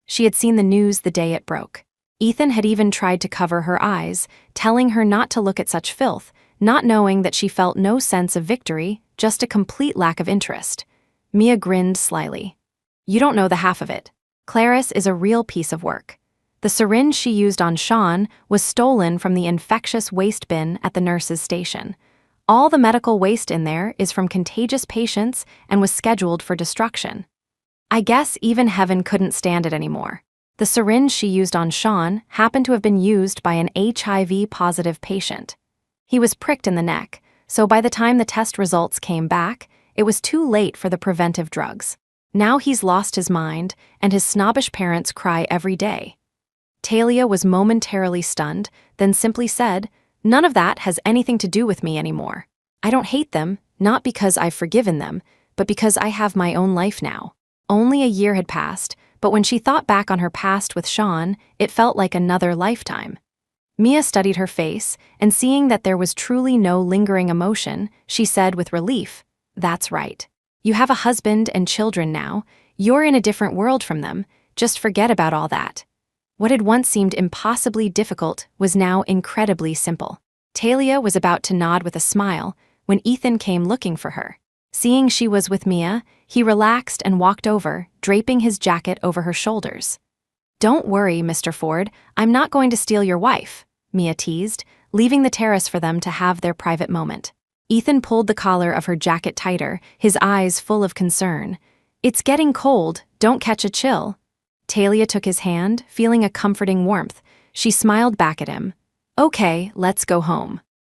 She had seen the news the day it broke. Ethan had even tried to cover her eyes, telling her not to look at such filth, not knowing that she felt no sense of victory, just a complete lack of interest. Mia grinned slyly. "You don't know the half of it. Clarice is a real piece of work. The syringe she used on Sean was stolen from the infectious waste bin at the nurse's station. All the medical waste in there is from contagious patients and was scheduled for destruction. I guess even heaven couldn't stand it anymore. The syringe she used on Sean happened to have been used by an HIV-positive patient. He was pricked in the neck, so by the time the test results came back, it was too late for the preventive drugs. Now he's lost his mind, and his snobbish parents cry every day." Talia was momentarily stunned, then simply said, "None of that has anything to do with me anymore. I don't hate them, not because I've forgiven them, but because I have my own life now." Only a year had passed, but when she thought back on her past with Sean, it felt like another lifetime. Mia studied her face, and seeing that there was truly no lingering emotion, she said with relief, "That's right. You have a husband and children now. You're in a different world from them. Just forget about all that." What had once seemed impossibly difficult was now incredibly simple. Talia was about to nod with a smile when Ethan came looking for her. Seeing she was with Mia, he relaxed and walked over, draping his jacket over her shoulders. "Don't worry, Mr. Ford, I'm not going to steal your wife," Mia teased, leaving the terrace for them to have their private moment. Ethan pulled the collar of her jacket tighter, his eyes full of concern. "It's getting cold, don't catch a chill." Talia took his hand, feeling a comforting warmth. She smiled back at him. "Okay, let's go home."